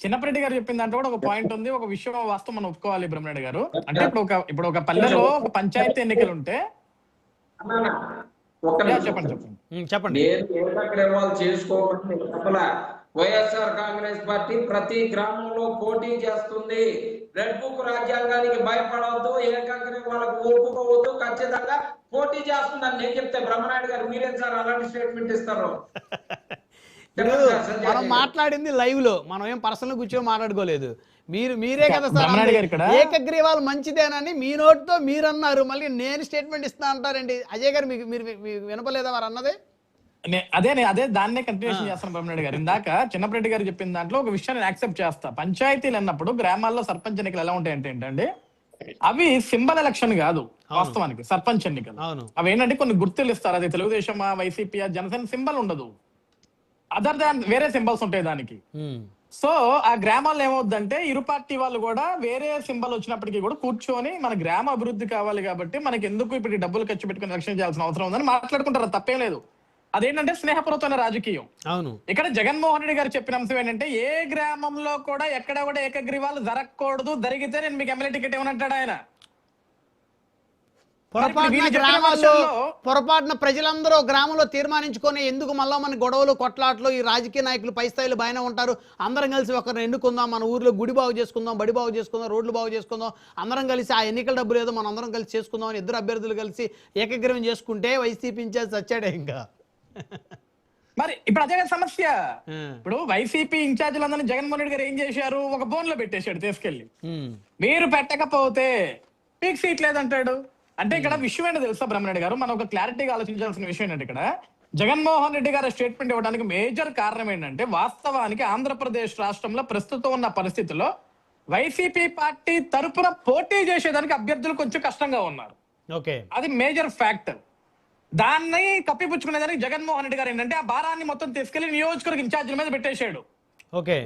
చిన్నప్పటి గారు చెప్పిన దాంట్లో కూడా ఒక పాయింట్ ఉంది, ఒక విషయం వాస్తవం మనం ఒప్పుకోవాలి బ్రహ్మరెడ్డి గారు. అంటే ఇప్పుడు ఒక పల్లెలో ఒక పంచాయతీ ఎన్నికలు ఉంటే చెప్పండి. చేసుకోవాలి. వైఎస్ఆర్ కాంగ్రెస్ పార్టీ ప్రతి గ్రామంలో పోటీ చేస్తుంది. రెడ్ బుక్ రాజ్యాంగానికి భయపడవద్దు, ఏకగ్రీవాలకు ఒప్పుకోవద్దు, ఖచ్చితంగా పోటీ చేస్తుందని నేను చెప్తే బ్రహ్మనాయుడు గారు మీరేం సార్ అలాంటి స్టేట్మెంట్ ఇస్తారు? మనం మాట్లాడింది లైవ్ లో, మనం ఏం పర్సనల్ కూర్చొని మాట్లాడుకోలేదు. మీరే కదా సార్ ఏకగ్రీవాలు మంచిదేనని మీ నోటితో మీరు అన్నారు, మళ్ళీ నేను స్టేట్మెంట్ ఇస్తా అంటారండి. అజయ్ గారు మీరు వినపలేదా వారు అన్నదే? అదే దాన్నే కంటిన్యూషన్ చేస్తాను బ్రహ్మరెడ్డి గారు. ఇందాక చిన్నప్పరెడ్డి గారు చెప్పిన దాంట్లో ఒక విషయాన్ని యాక్సెప్ట్ చేస్తా. పంచాయతీలు అన్నప్పుడు గ్రామాల్లో సర్పంచ్ ఎన్నికలు ఎలా ఉంటాయంటే ఏంటంటే అవి సింబల్ ఎలక్షన్ కాదు, వాస్తవానికి సర్పంచ్ ఎన్నికలు. అవి ఏంటంటే కొన్ని గుర్తులు ఇస్తారు, అది తెలుగుదేశం, వైసీపీ, జనసేన సింబల్ ఉండదు, అదర్ దాన్ వేరే సింబల్స్ ఉంటాయి దానికి. సో ఆ గ్రామాల్లో ఏమవుద్దంటే ఇరు పార్టీ వాళ్ళు కూడా వేరే సింబల్ వచ్చినప్పటికీ కూడా కూర్చొని మన గ్రామ అభివృద్ధి కావాలి కాబట్టి మనకి ఎందుకు ఇప్పుడు డబ్బులు ఖర్చు పెట్టుకుని ఎలక్షన్ చేయాల్సిన అవసరం ఉందని మాట్లాడుకుంటారు, తప్పేం లేదు. అదేంటంటే స్నేహపూర్వకమైన రాజకీయం. అవును, ఇక్కడ జగన్మోహన్ రెడ్డి గారు చెప్పిన అంశం ఏంటంటే ఏ గ్రామంలో కూడా ఎక్కడ కూడా ఏకగ్రీవాలు జరగకూడదు, జరిగితే నేను మీకు ఎమ్మెల్యే టికెట్ ఇవ్వనంటాడు ఆయన. పొరపాటున ప్రజలందరూ గ్రామంలో తీర్మానించుకొని ఎందుకు మళ్ళా మన గొడవలు కొట్లాట్లు ఈ రాజకీయ నాయకులు పై స్థాయిలో బాగానే ఉంటారు, అందరం కలిసి ఒకరిని ఎన్నుకుందాం, మన ఊర్లో గుడి బాగు చేసుకుందాం, బడి బాగు చేసుకుందాం, రోడ్లు బాగు చేసుకుందాం, అందరం కలిసి ఆ ఎన్నికల డబ్బులు ఏదో మనం అందరం కలిసి చేసుకుందాం అని ఇద్దరు అభ్యర్థులు కలిసి ఏకగ్రీవం చేసుకుంటే వైసీపీ ఇన్ఛార్జ్ వచ్చాడే ఇంకా. మరి ఇప్పుడు అదే సమస్య. ఇప్పుడు వైసీపీ ఇన్ఛార్జీలందరినీ జగన్మోహన్ రెడ్డి గారు ఏం చేశారు, ఒక బోన్ లో పెట్టేశాడు తీసుకెళ్లి. మీరు పెట్టకపోతే మీకు సీట్ లేదంటాడు. అంటే ఇక్కడ విషయం ఏంటో తెలుసా బ్రహ్మరెడ్డి గారు, మనం ఒక క్లారిటీగా ఆలోచించాల్సిన విషయం ఏంటంటే ఇక్కడ జగన్మోహన్ రెడ్డి గారు స్టేట్మెంట్ ఇవ్వడానికి మేజర్ కారణం ఏంటంటే వాస్తవానికి ఆంధ్రప్రదేశ్ రాష్ట్రంలో ప్రస్తుతం ఉన్న పరిస్థితుల్లో వైసీపీ పార్టీ తరపున పోటీ చేసేదానికి అభ్యర్థులు కొంచెం కష్టంగా ఉన్నారు. అది మేజర్ ఫ్యాక్టర్. దాన్ని కప్పిపుచ్చుకునేదానికి జగన్మోహన్ రెడ్డి గారు ఏంటంటే ఆ భారాన్ని మొత్తం తీసుకెళ్లి నియోజకవర్గ ఇన్ఛార్జీల మీద పెట్టేశాడు.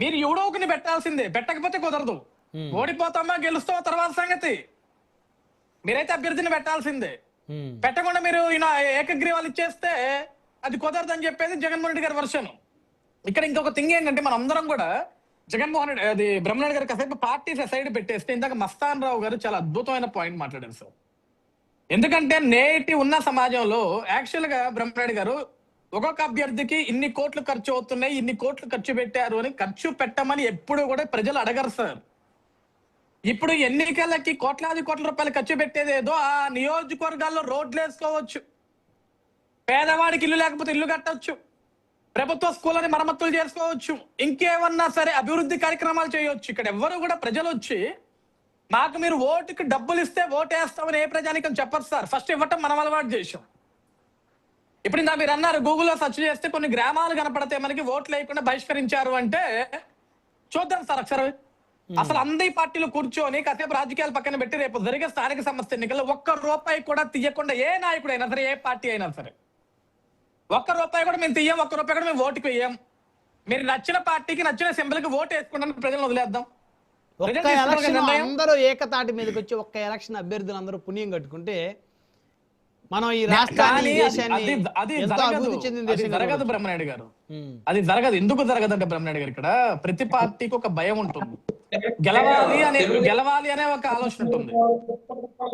మీరు ఎవడో ఒకరిని పెట్టాల్సిందే, పెట్టకపోతే కుదరదు. ఓడిపోతామా గెలుస్తామా తర్వాత సంగతి, మీరైతే అభ్యర్థిని పెట్టాల్సిందే. పెట్టకుండా మీరు ఏకగ్రీవాలు ఇచ్చేస్తే అది కుదరదని చెప్పేది జగన్మోహన్ రెడ్డి గారి వర్షన్. ఇక్కడ ఇంకొక థింగ్ ఏంటంటే మనం అందరం కూడా జగన్మోహన్ రెడ్డి అది బ్రహ్మనాయుడు గారు కాసేపు పార్టీస్ సైడ్ పెట్టేస్తే ఇందాక మస్తాన్ రావు గారు చాలా అద్భుతమైన పాయింట్ మాట్లాడారు సార్. ఎందుకంటే నేటి ఉన్న సమాజంలో యాక్చువల్ గా బ్రహ్మనాయుడు గారు ఒక్కొక్క అభ్యర్థికి ఇన్ని కోట్లు ఖర్చు అవుతున్నాయి, ఇన్ని కోట్లు ఖర్చు పెట్టారు అని ఖర్చు పెట్టమని ఎప్పుడు కూడా ప్రజలు అడగరు సార్. ఇప్పుడు ఎన్నికలకి కోట్లాది కోట్ల రూపాయలు ఖర్చు పెట్టేది ఏదో ఆ నియోజకవర్గాల్లో రోడ్లు వేసుకోవచ్చు, పేదవాడికి ఇల్లు లేకపోతే ఇల్లు కట్టవచ్చు, ప్రభుత్వ స్కూళ్ళని మరమ్మతులు చేసుకోవచ్చు, ఇంకేమన్నా సరే అభివృద్ధి కార్యక్రమాలు చేయవచ్చు. ఇక్కడ ఎవరు కూడా ప్రజలు వచ్చి మాకు మీరు ఓటుకి డబ్బులు ఇస్తే ఓటేస్తామని ఏ ప్రజానికం చెప్పరు సార్. ఫస్ట్ ఇవ్వటం మనం అలవాటు చేసాం. ఇప్పుడు ఇందా మీరు అన్నారు గూగుల్లో సెర్చ్ చేస్తే కొన్ని గ్రామాలు కనపడితే మనకి ఓట్లు వేయకుండా బహిష్కరించారు అంటే చూద్దాం సార్ ఒకసారి. అసలు అందరి పార్టీలు కూర్చొని కాసేపు రాజకీయాలు పక్కన పెట్టి రేపు జరిగే స్థానిక సంస్థ ఎన్నికల్లో ఒక్క రూపాయి కూడా తీయకుండా ఏ నాయకుడు అయినా సరే, ఏ పార్టీ అయినా సరే ఒక్క రూపాయి కూడా మేము తీయం, ఒక్క రూపాయి కూడా మేము ఓటుకు వేయం. మీరు నచ్చిన పార్టీకి నచ్చిన సింబల్కి ఓటు వేసుకుంటానికి ప్రజలను వదిలేద్దాం. అందరూ ఏకతాటి మీదకి వచ్చి ఒక్క ఎలక్షన్ అభ్యర్థులు అందరూ పుణ్యం కట్టుకుంటే మనం ఈ రాష్ట్రాన్ని జరగదు బ్రహ్మనాయుడు గారు. అది జరగదు. ఎందుకు జరగదు అంటే బ్రహ్మనాయుడు గారు ఇక్కడ ప్రతి పార్టీకి ఒక భయం ఉంటుంది, గెలవాలి అనే ఒక ఆలోచన ఉంటుంది.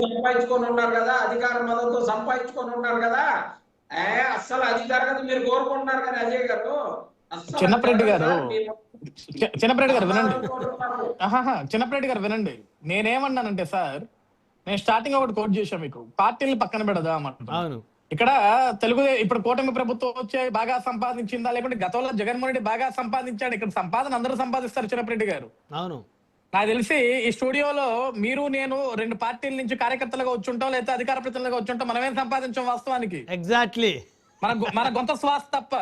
సంపాదించుకొని ఉన్నారు కదా, అధికార మతంతో సంపాదించుకొని ఉన్నారు కదా, అస్సలు అది జరగదు మీరు కోరుకుంటున్నారు కదా అజయ్ గారు. చిన్నప్పరెడ్డి గారు వినండి, చిన్నప్పరెడ్డి గారు వినండి. నేనేమన్నానంటే సార్, నేను స్టార్టింగ్ ఒకటి కోట్ చేశాను మీకు, పార్టీని పక్కన పెడదామంటాను. ఇక్కడ ఇప్పుడు కూటమి ప్రభుత్వం వచ్చే బాగా సంపాదించిందా లేకుంటే గతంలో జగన్మోహన్ రెడ్డి బాగా సంపాదించాడు? ఇక్కడ సంపాదన అందరూ సంపాదిస్తారు చిన్నప్పరెడ్డి గారు. అవును, నాకు తెలిసి ఈ స్టూడియోలో మీరు నేను రెండు పార్టీల నుంచి కార్యకర్తలుగా వచ్చి ఉంటాం, లేదా అధికార ప్రతినిధులుగా వచ్చి ఉంటాం. మనమేం సంపాదించాం వాస్తవానికి? ఎగ్జాక్ట్లీ మన గొంత శ్వాస తప్ప.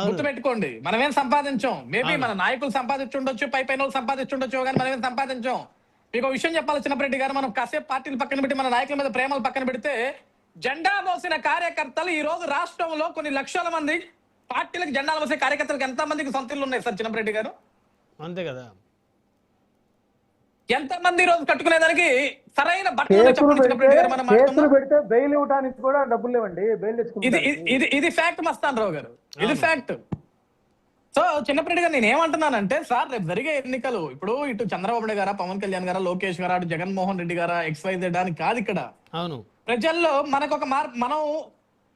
గుర్తు పెట్టుకోండి, మనమేం సంపాదించాం. మేబీ మన నాయకులు సంపాదించుండొచ్చు, పై పైన సంపాదించుండొచ్చు, కానీ మనమేం సంపాదించాం. మీకు విషయం చెప్పాలి చిన్నప్పరెడ్డి గారు, మనం కాసేపు పార్టీలు పక్కన పెట్టి మన నాయకుల మీద ప్రేమలు పక్కన పెడితే జెండా మోసిన కార్యకర్తలు ఈ రోజు రాష్ట్రంలో కొన్ని లక్షల మంది పార్టీలకు జెండాలు మోసే కార్యకర్తలకు ఎంత మందికి సొంత ఇల్లు ఉన్నాయి సార్ చిన్నప్పరెడ్డి గారు? అంతే కదా. ఎంత మంది రోజు కట్టుకునేదానికి సరైన ఇది ఫ్యాక్ట్ మస్తాన్ రావు గారు, ఇది ఫ్యాక్ట్. సో చిన్నప్పరెడ్డి గారు నేను ఏమంటున్నానంటే సార్, రేపు జరిగే ఎన్నికలు ఇప్పుడు ఇటు చంద్రబాబు నాయుడు గారా, పవన్ కళ్యాణ్ గారా, లోకేష్ గారా, అటు జగన్మోహన్ రెడ్డి గారా, XYZ అని కాదు. ఇక్కడ అవును ప్రజల్లో మనకు ఒక మనం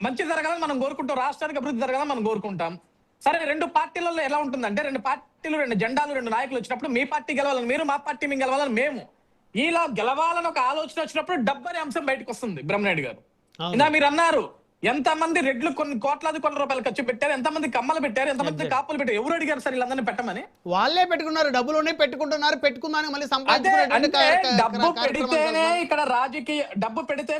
మంచి జరగాలని మనం కోరుకుంటాం, రాష్ట్రానికి అభివృద్ధి జరగాలని మనం కోరుకుంటాం. సరే, రెండు పార్టీలలో ఎలా ఉంటుందంటే రెండు పార్టీలు, రెండు జెండాలు, రెండు నాయకులు వచ్చినప్పుడు మీ పార్టీ గెలవాలని మీరు, మా పార్టీ మేము గెలవాలని మేము, ఇలా గెలవాలని ఒక ఆలోచన వచ్చినప్పుడు డబ్బు అనే అంశం బయటకు వస్తుంది. బ్రహ్మనాయుడు గారు ఇలా మీరు అన్నారు, ఎంతమంది రెడ్లు కొన్ని కోట్లాది కోట్ల రూపాయలు ఖర్చు పెట్టారు, ఎంతమంది కమ్మలు పెట్టారు, ఎంతమంది కాపులు పెట్టారు. ఎవరు అడిగారు సార్ వీళ్ళందరినీ పెట్టమని? వాళ్ళే పెట్టుకున్నారు, డబ్బులు పెట్టుకుంటున్నారు, పెట్టుకున్నాను మళ్ళీ డబ్బు పెడితేనే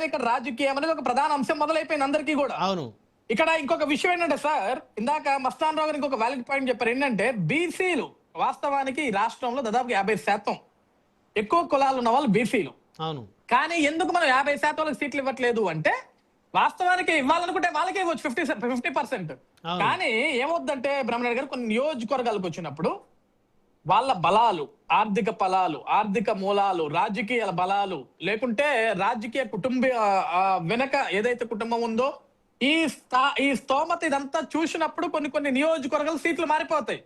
ఇక్కడ రాజకీయం అనేది ఒక ప్రధాన అంశం మొదలైపోయింది అందరికీ కూడా. అవును, ఇక్కడ ఇంకొక విషయం ఏంటంటే సార్, ఇందాక మస్తాన్ రావు గారు ఇంకొక వ్యాలిడ్ పాయింట్ చెప్పారు. ఏంటంటే బీసీలు వాస్తవానికి ఈ రాష్ట్రంలో దాదాపు 50% ఎక్కువ కులాలు ఉన్న వాళ్ళు బీసీలు. అవును, కానీ ఎందుకు మనం 50% సీట్లు ఇవ్వట్లేదు అంటే వాస్తవానికి ఇవ్వాలనుకుంటే వాళ్ళకే ఇవ్వచ్చు 50%. కానీ ఏమవుద్దంటే బ్రహ్మనాయుడు గారు కొన్ని నియోజకవర్గాలకు వచ్చినప్పుడు వాళ్ళ బలాలు, ఆర్థిక బలాలు, ఆర్థిక మూలాలు, రాజకీయ బలాలు, లేకుంటే రాజకీయ కుటుంబ వెనక ఏదైతే కుటుంబం ఉందో ఈ స్తోమత ఇదంతా చూసినప్పుడు కొన్ని నియోజకవర్గాలు సీట్లు మారిపోతాయి.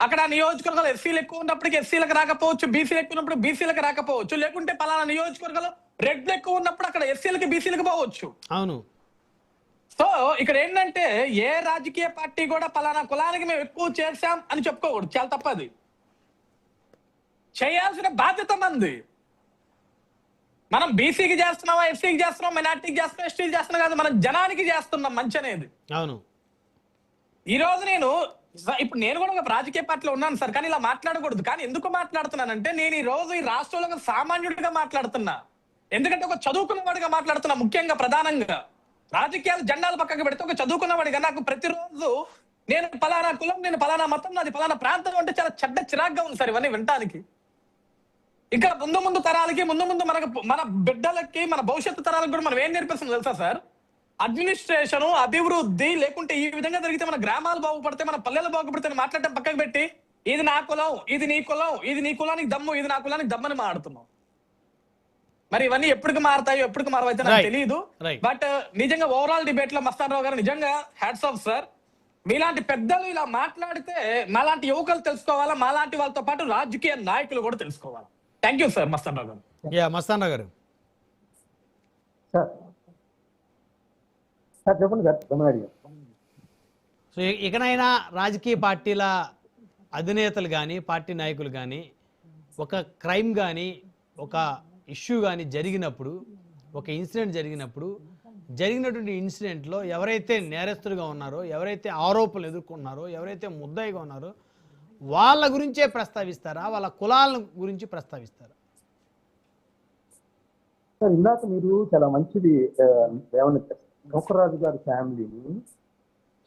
అక్కడ నియోజకవర్గాలు ఎస్సీలు ఎక్కువ ఉన్నప్పటికీ ఎస్సీలకు రాకపోవచ్చు, బీసీలు ఎక్కువ ఉన్నప్పుడు బీసీలకు రాకపోవచ్చు, లేకుంటే పలానా నియోజకవర్గాలు రెడ్లు ఎక్కువ ఉన్నప్పుడు అక్కడ ఎస్సీలకి బీసీలకి పోవచ్చు. అవును. సో ఇక్కడ ఏంటంటే ఏ రాజకీయ పార్టీ కూడా పలానా కులానికి మేము ఎక్కువ చేశాం అని చెప్పుకోకూడదు, చాలా తప్పది. చేయాల్సిన బాధ్యత మంది. మనం బీసీకి చేస్తున్నామా, ఎస్సీకి చేస్తున్నాం, మైనార్టీకి చేస్తున్నాం, ఎస్టీకి చేస్తున్నాం కాదు, మనం జనానికి చేస్తున్నాం మంచి అనేది. అవును. ఈ రోజు ఇప్పుడు నేను కూడా ఒక రాజకీయ పార్టీలో ఉన్నాను సార్, కానీ ఇలా మాట్లాడకూడదు. కానీ ఎందుకు మాట్లాడుతున్నానంటే నేను ఈ రోజు ఈ రాష్ట్రంలో ఒక సామాన్యుడిగా మాట్లాడుతున్నా. ఎందుకంటే ఒక చదువుకున్నవాడిగా మాట్లాడుతున్నా. ముఖ్యంగా ప్రధానంగా రాజకీయాలు జెండాలు పక్కకు పెడితే ఒక చదువుకున్నవాడిగా నాకు ప్రతిరోజు నేను పలానా కులం, నేను పలానా మతం, నాది పలానా ప్రాంతం అంటే చాలా చెడ్డ చిరాగ్గా ఉంది సార్ ఇవన్నీ వినటానికి. ఇంకా ముందు తరాలకి ముందు మన బిడ్డలకి, మన భవిష్యత్తు తరాలకు కూడా మనం ఏం నేర్పిస్తాం తెలుసా సార్? అడ్మినిస్ట్రేషన్, అభివృద్ధి లేకుంటే ఈ విధంగా జరిగితే మన గ్రామాలు బాగుపడితే, మన పల్లెలు బాగుపడితే మాట్లాడటం పక్కకు పెట్టి ఇది నా కులం, ఇది నీ కులం, ఇది నీ కులానికి దమ్ము, ఇది నా కులానికి దమ్మని మాట్లాడుతున్నాం. మరి ఇవన్నీ ఎప్పటికి మారుతాయో ఎప్పటికి మారవైతే నాకు తెలియదు. బట్ నిజంగా ఓవరాల్ డిబేట్ లో మస్తాన్ రావు గారు నిజంగా హ్యాట్స్ ఆఫ్ సార్. మీలాంటి పెద్దలు ఇలా మాట్లాడితే మాలాంటి యువకులు తెలుసుకోవాలా, మాలాంటి వాళ్ళతో పాటు రాజకీయ నాయకులు కూడా తెలుసుకోవాలి. థ్యాంక్ యూ సార్ మస్తాన్ రావు గారు. మస్తాన్ రావు గారు సార్ చెప్పండి సార్. సో ఇకనైనా రాజకీయ పార్టీల అధినేతలు కానీ, పార్టీ నాయకులు కానీ ఒక క్రైమ్ కానీ, ఒక ఇష్యూ కానీ జరిగినప్పుడు, ఒక ఇన్సిడెంట్ జరిగినప్పుడు, జరిగినటువంటి ఇన్సిడెంట్లో ఎవరైతే నేరస్తులుగా ఉన్నారో, ఎవరైతే ఆరోపణలు ఎదుర్కొన్నారో, ఎవరైతే ముద్దాయిగా ఉన్నారో వాళ్ళ గురించే ప్రస్తావిస్తారా, వాళ్ళ కులాల గురించి ప్రస్తావిస్తారా? సార్ ఇందాక మీరు చాలా మంచిది లేవనెత్తారు. నౌకరాజు గారి ఫ్యామిలీని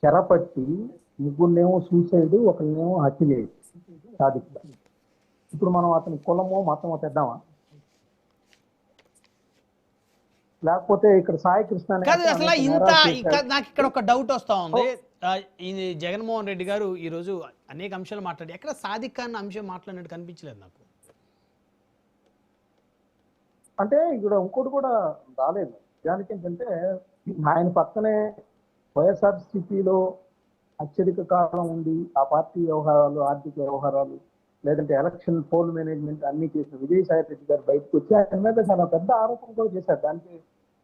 చెరపట్టి ముగ్గురునేమో సూసైడ్, ఒకరినేమో హత్య చేయొచ్చు సాధిస్తారు. ఇప్పుడు మనం అతని కులమో మతమో తెద్దామా? లేకపోతే ఇక్కడ సాయి కృష్ణ అసలు ఇంత నాకు ఇక్కడ ఒక డౌట్ వస్తా ఉంది. ఈ జగన్మోహన్ రెడ్డి గారు ఈ రోజు అనేక అంశాలు మాట్లాడి ఎక్కడ సాదిక్ ఖాన్ అంశం మాట్లాడినట్టు కనిపించలేదు నాకు. అంటే ఇక్కడ ఇంకోటి కూడా రాలేదు. దానికి ఏంటంటే ఆయన పక్కనే వైఎస్ఆర్సీపీలో అత్యధిక కాలం ఉండి ఆ పార్టీ వ్యవహారాలు, ఆర్థిక వ్యవహారాలు, లేదంటే ఎలక్షన్ పోల్ మేనేజ్మెంట్ అన్ని చేసిన విజయసాయి రెడ్డి గారు బయటకు వచ్చి ఆయన మీద చాలా పెద్ద ఆరోపణ కూడా చేశారు. దానికి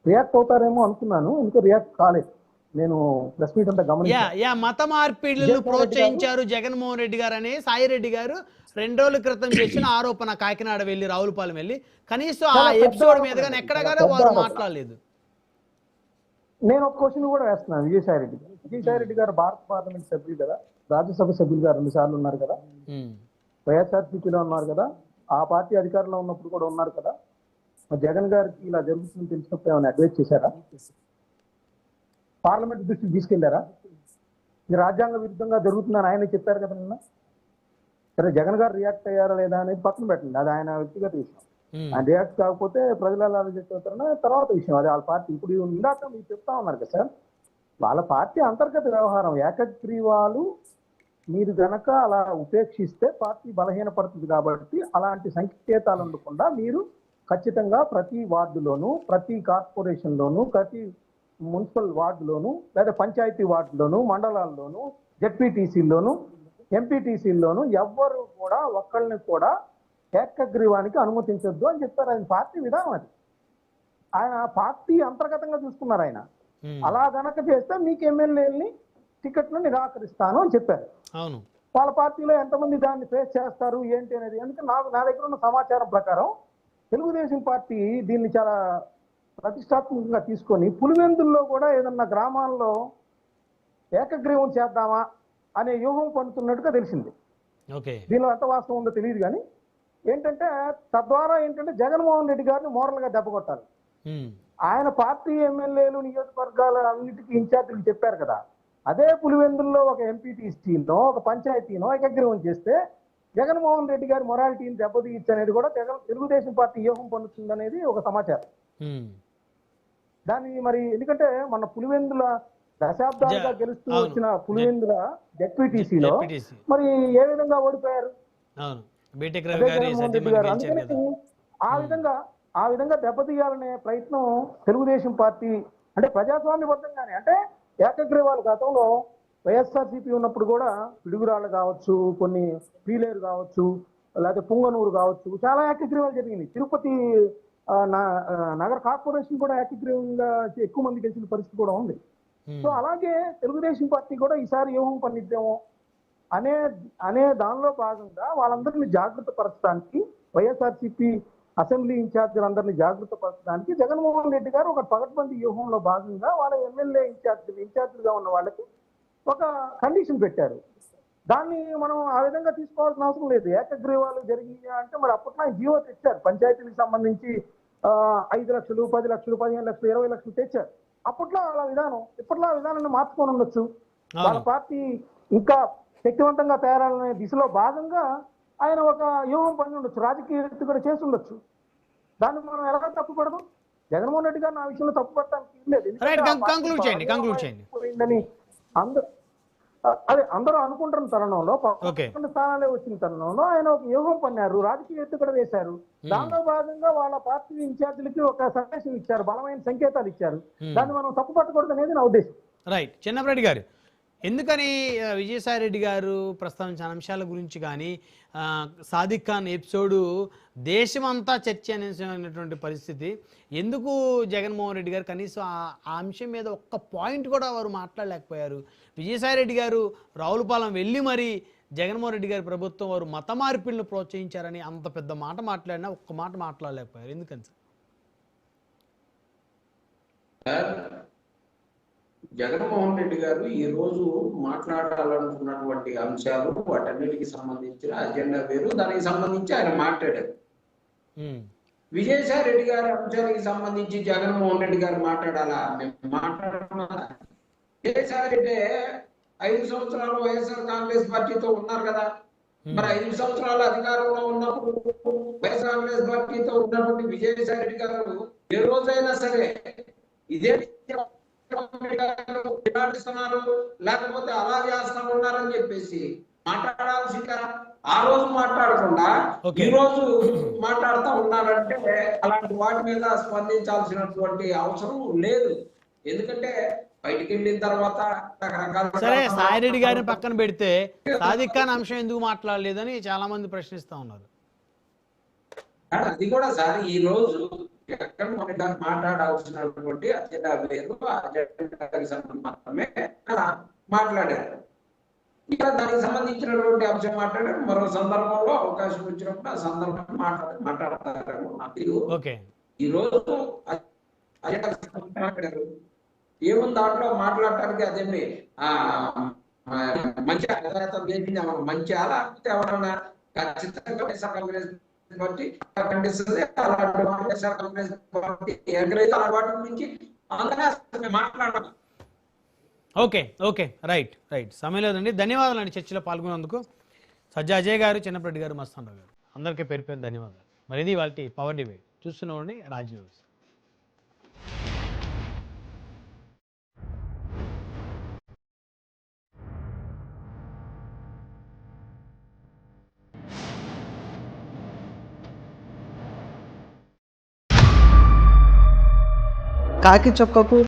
రియాక్ట్ అవుతారేమో అనుకున్నాను, ఎందుకో రియాక్ట్ కాలేదు. నేను ప్రెస్ మీట్ అంతా గమనించాను. మత మార్పిడులను ప్రోత్సహించారు జగన్మోహన్ రెడ్డి గారు అని సాయి రెడ్డి గారు 2 రోజుల క్రితం చేసిన ఆరోపణ. కాకినాడ వెళ్ళి, రావులపాలెం వెళ్ళి కనీసం ఆ ఎపిసోడ్ మీద కానీ ఎక్కడ కానీ వారు మాట్లాడలేదు. నేను ఒక క్వశ్చన్ కూడా వేస్తున్నాను విజయసాయి రెడ్డి గారు. విజయసాయి రెడ్డి గారు భారత పార్లమెంట్ సభ్యులు కదా, రాజ్యసభ సభ్యులుగా 2 సార్లు ఉన్నారు కదా, వైఎస్ఆర్సీపీలో ఉన్నారు కదా, ఆ పార్టీ అధికారంలో ఉన్నప్పుడు కూడా ఉన్నారు కదా. జగన్ గారికి ఇలా జరుగుతుందని తెలిసినప్పుడు ఏమైనా అడ్వైజ్ చేశారా? పార్లమెంట్ దృష్టికి తీసుకెళ్లారా? ఇది రాజ్యాంగ విరుద్ధంగా జరుగుతుందని ఆయన చెప్పారు కదా నిన్న. సరే జగన్ గారు రియాక్ట్ అయ్యారా లేదా అనేది పక్కన పెట్టండి, అది ఆయన వ్యక్తిగత విషయం. ఆయన రియాక్ట్ కాకపోతే ప్రజలు ఎలా రిజెక్ట్ అవుతారన్నా తర్వాత విషయం, అది వాళ్ళ పార్టీ. ఇప్పుడు ఇందాక మీరు చెప్తా ఉన్నారు కదా సార్, వాళ్ళ పార్టీ అంతర్గత వ్యవహారం. ఏకగ్రీవాలు మీరు గనక అలా ఉపేక్షిస్తే పార్టీ బలహీనపడుతుంది. కాబట్టి అలాంటి సంకేతాలు ఉండకుండా మీరు ఖచ్చితంగా ప్రతి వార్డులోను, ప్రతి కార్పొరేషన్లోను, ప్రతి మున్సిపల్ వార్డులోను, లేదా పంచాయతీ వార్డులోను, మండలాల్లోను, జెడ్పీటీసీల్లోను, ఎంపీటీసీల్లోను ఎవ్వరు కూడా ఒక్కళ్ళని కూడా ఏకగ్రీవానికి అనుమతించొద్దు అని చెప్పారు. ఆయన పార్టీ విధానం అది. ఆయన పార్టీ అంతర్గతంగా చూసుకున్నారు ఆయన. అలా గనక చేస్తే మీకు ఎమ్మెల్యేలని టికెట్ను నిరాకరిస్తాను అని చెప్పారు. వాళ్ళ పార్టీలో ఎంతమంది దాన్ని ఫేస్ చేస్తారు ఏంటి అనేది, ఎందుకంటే నా దగ్గర ఉన్న సమాచారం ప్రకారం తెలుగుదేశం పార్టీ దీన్ని చాలా ప్రతిష్టాత్మకంగా తీసుకొని పులివెందుల్లో కూడా ఏదన్నా గ్రామాల్లో ఏకగ్రీవం చేద్దామా అనే వ్యూహం పడుతున్నట్టుగా తెలిసింది. దీనిలో ఎంత వాస్తవం ఉందో తెలియదు, కానీ ఏంటంటే తద్వారా ఏంటంటే జగన్మోహన్ రెడ్డి గారిని మోరల్ గా దెబ్బ కొట్టాలి. ఆయన పార్టీ ఎమ్మెల్యేలు, నియోజకవర్గాల అన్నిటికీ ఇన్ఛార్జీలు చెప్పారు కదా, అదే పులివెందుల్లో ఒక ఎంపీటీసీనో ఒక పంచాయతీనో ఏకగ్రీవం చేస్తే జగన్మోహన్ రెడ్డి గారి మొరాలిటీని దెబ్బతీయచ్చు అనేది కూడా తెలుగుదేశం పార్టీ వ్యూహం పొందుతుంది అనేది ఒక సమాచారం. దాన్ని మరి ఎందుకంటే మన పులివెందుల దశాబ్దాలుగా గెలుస్తూ వచ్చిన పులివెందుల జెడ్పీటీసీలో మరి ఏ విధంగా ఓడిపోయారు జగన్మోహన్ రెడ్డి గారు. అందుకని ఆ విధంగా దెబ్బతీయాలనే ప్రయత్నం తెలుగుదేశం పార్టీ అంటే ప్రజాస్వామ్యబద్ధంగానే, అంటే ఏకగ్రీవాలు గతంలో వైఎస్ఆర్సీపీ ఉన్నప్పుడు కూడా పిడుగురాళ్ళు కావచ్చు, కొన్ని పీలేరు కావచ్చు, లేకపోతే పుంగనూరు కావచ్చు, చాలా ఏకగ్రీవాలు జరిగింది. తిరుపతి నగర కార్పొరేషన్ కూడా ఏకగ్రీవంగా ఎక్కువ మంది గెలిచిన పరిస్థితి కూడా ఉంది. సో అలాగే తెలుగుదేశం పార్టీ కూడా ఈసారి వ్యూహం పన్నిద్దాము అనే అనే దానిలో భాగంగా వాళ్ళందరినీ జాగృత పరచడానికి, వైఎస్ఆర్సీపీ అసెంబ్లీ ఇన్ఛార్జీలందరినీ జాగృత పరచడానికి జగన్మోహన్ రెడ్డి గారు ఒక పగడ్బందీ వ్యూహంలో భాగంగా వాళ్ళ ఎమ్మెల్యే ఇన్ఛార్జీలుగా ఉన్న వాళ్ళకి ఒక కండిషన్ పెట్టారు. దాన్ని మనం ఆ విధంగా తీసుకోవాల్సిన అవసరం లేదు. ఏకగ్రీవాలు జరిగినాయి అంటే మరి అప్పట్లో ఆయన జీవో తెచ్చారు, పంచాయతీలకు సంబంధించి 5 లక్షలు, 10 లక్షలు, 15 లక్షలు, 20 లక్షలు తెచ్చారు. అప్పట్లో అలా విధానం, ఇప్పట్లో ఆ విధానాన్ని మార్చుకొని ఉండొచ్చు. వాళ్ళ పార్టీ ఇంకా శక్తివంతంగా తయారనే దిశలో భాగంగా ఆయన ఒక వ్యూహం పని ఉండొచ్చు, రాజకీయ వ్యక్తి కూడా చేసి ఉండొచ్చు. దాన్ని మనం ఎలా తప్పుపడదు? జగన్మోహన్ రెడ్డి గారు ఆ విషయంలో తప్పు పడటానికి లేదు. పోయిందని అందరూ అనుకుంటున్న తరుణంలో, 11 స్థానాలే వచ్చిన తరుణంలో ఆయన ఒక వ్యూహం పన్నారు, రాజకీయ వ్యక్తి కూడా వేశారు. దానిలో భాగంగా వాళ్ళ పార్టీ ఇన్ఛార్జీలకి ఒక సందేశం ఇచ్చారు, బలమైన సంకేతాలు ఇచ్చారు. దాన్ని మనం తప్పు పట్టకూడదు అనేది నా ఉద్దేశం. రైట్. చిన్నప్పరెడ్డి గారు, ఎందుకని విజయసాయి రెడ్డి గారు ప్రస్తావించిన అంశాల గురించి కానీ సాదిక్ ఖాన్ ఎపిసోడు దేశమంతా చర్చ అనేటువంటి పరిస్థితి, ఎందుకు జగన్మోహన్ రెడ్డి గారు కనీసం ఆ అంశం మీద ఒక్క పాయింట్ కూడా వారు మాట్లాడలేకపోయారు? విజయసాయి రెడ్డి గారు రావులపాలెం వెళ్ళి మరి జగన్మోహన్ రెడ్డి గారి ప్రభుత్వం వారు మత మార్పిడిని ప్రోత్సహించారని అంత పెద్ద మాట మాట్లాడినా ఒక్క మాట మాట్లాడలేకపోయారు, ఎందుకని సార్? జగన్మోహన్ రెడ్డి గారు ఈ రోజు మాట్లాడాలనుకున్నటువంటి అంశాలు, వాటన్నిటికి సంబంధించిన అజెండా వేరు, దానికి సంబంధించి ఆయన మాట్లాడారు. విజయసాయి రెడ్డి గారి అంశానికి సంబంధించి జగన్మోహన్ రెడ్డి గారు మాట్లాడాలా? మేము మాట్లాడాలా? విజయసాయి రెడ్డి 5 సంవత్సరాలు వైఎస్ఆర్ కాంగ్రెస్ పార్టీతో ఉన్నారు కదా, మరి 5 సంవత్సరాలు అధికారంలో ఉన్నప్పుడు వైఎస్ఆర్ కాంగ్రెస్ పార్టీతో ఉన్నటువంటి విజయసాయి రెడ్డి గారు ఏ రోజైనా సరే ఇదే లేకపోతే అలా చేస్తా ఉన్నారని చెప్పేసి మాట్లాడాల్సిందిగా ఆ రోజు మాట్లాడకుండా ఈ రోజు మాట్లాడుతూ ఉన్నారంటే అలాంటి వాటి మీద స్పందించాల్సినటువంటి అవసరం లేదు. ఎందుకంటే బయటికి వెళ్ళిన తర్వాత రకరకాల సరే, సాయిరెడ్డి గారిని పక్కన పెడితే సాదిక్ ఖాన్ అంశం ఎందుకు మాట్లాడలేదని చాలా మంది ప్రశ్నిస్తా ఉన్నారు. అది కూడా సార్ ఈ రోజు జగన్మోహన్ రెడ్డి గారు మాట్లాడాల్సినటువంటి అజెండా వేరు, అజెండాకి సంబంధించి మాత్రమే మాట్లాడారు. ఇక్కడ దానికి సంబంధించినటువంటి అంశం మాట్లాడారు. మరో సందర్భంలో అవకాశం వచ్చినప్పుడు ఆ సందర్భంలో మాట్లాడతారు. ఈ రోజు మాట్లాడారు, ఏముంది దాంట్లో మాట్లాడటానికి? అదేమి మంచి మంచి అలా ఎవరన్నా ఖచ్చితంగా వైఎస్ఆర్ కాంగ్రెస్ పార్టీ ఖండిస్తుంది. అలాంటి వైఎస్ఆర్ కాంగ్రెస్ పార్టీ అలవాటు నుంచి అందరూ మాట్లాడాలి. Okay, right. సమయం లేదండి. ధన్యవాదాలు అండి చర్చలో పాల్గొన్నందుకు. సజ్జా అజయ్ గారు, చిన్నప్పరెడ్డి గారు, మస్తాన్ రావు గారు, అందరికీ పేరు ధన్యవాదాలు. మరి ఇది వాళ్ళ పవర్ డిబేట్. చూస్తున్నామండి రాజ్ న్యూస్. కాకి చొక్కకు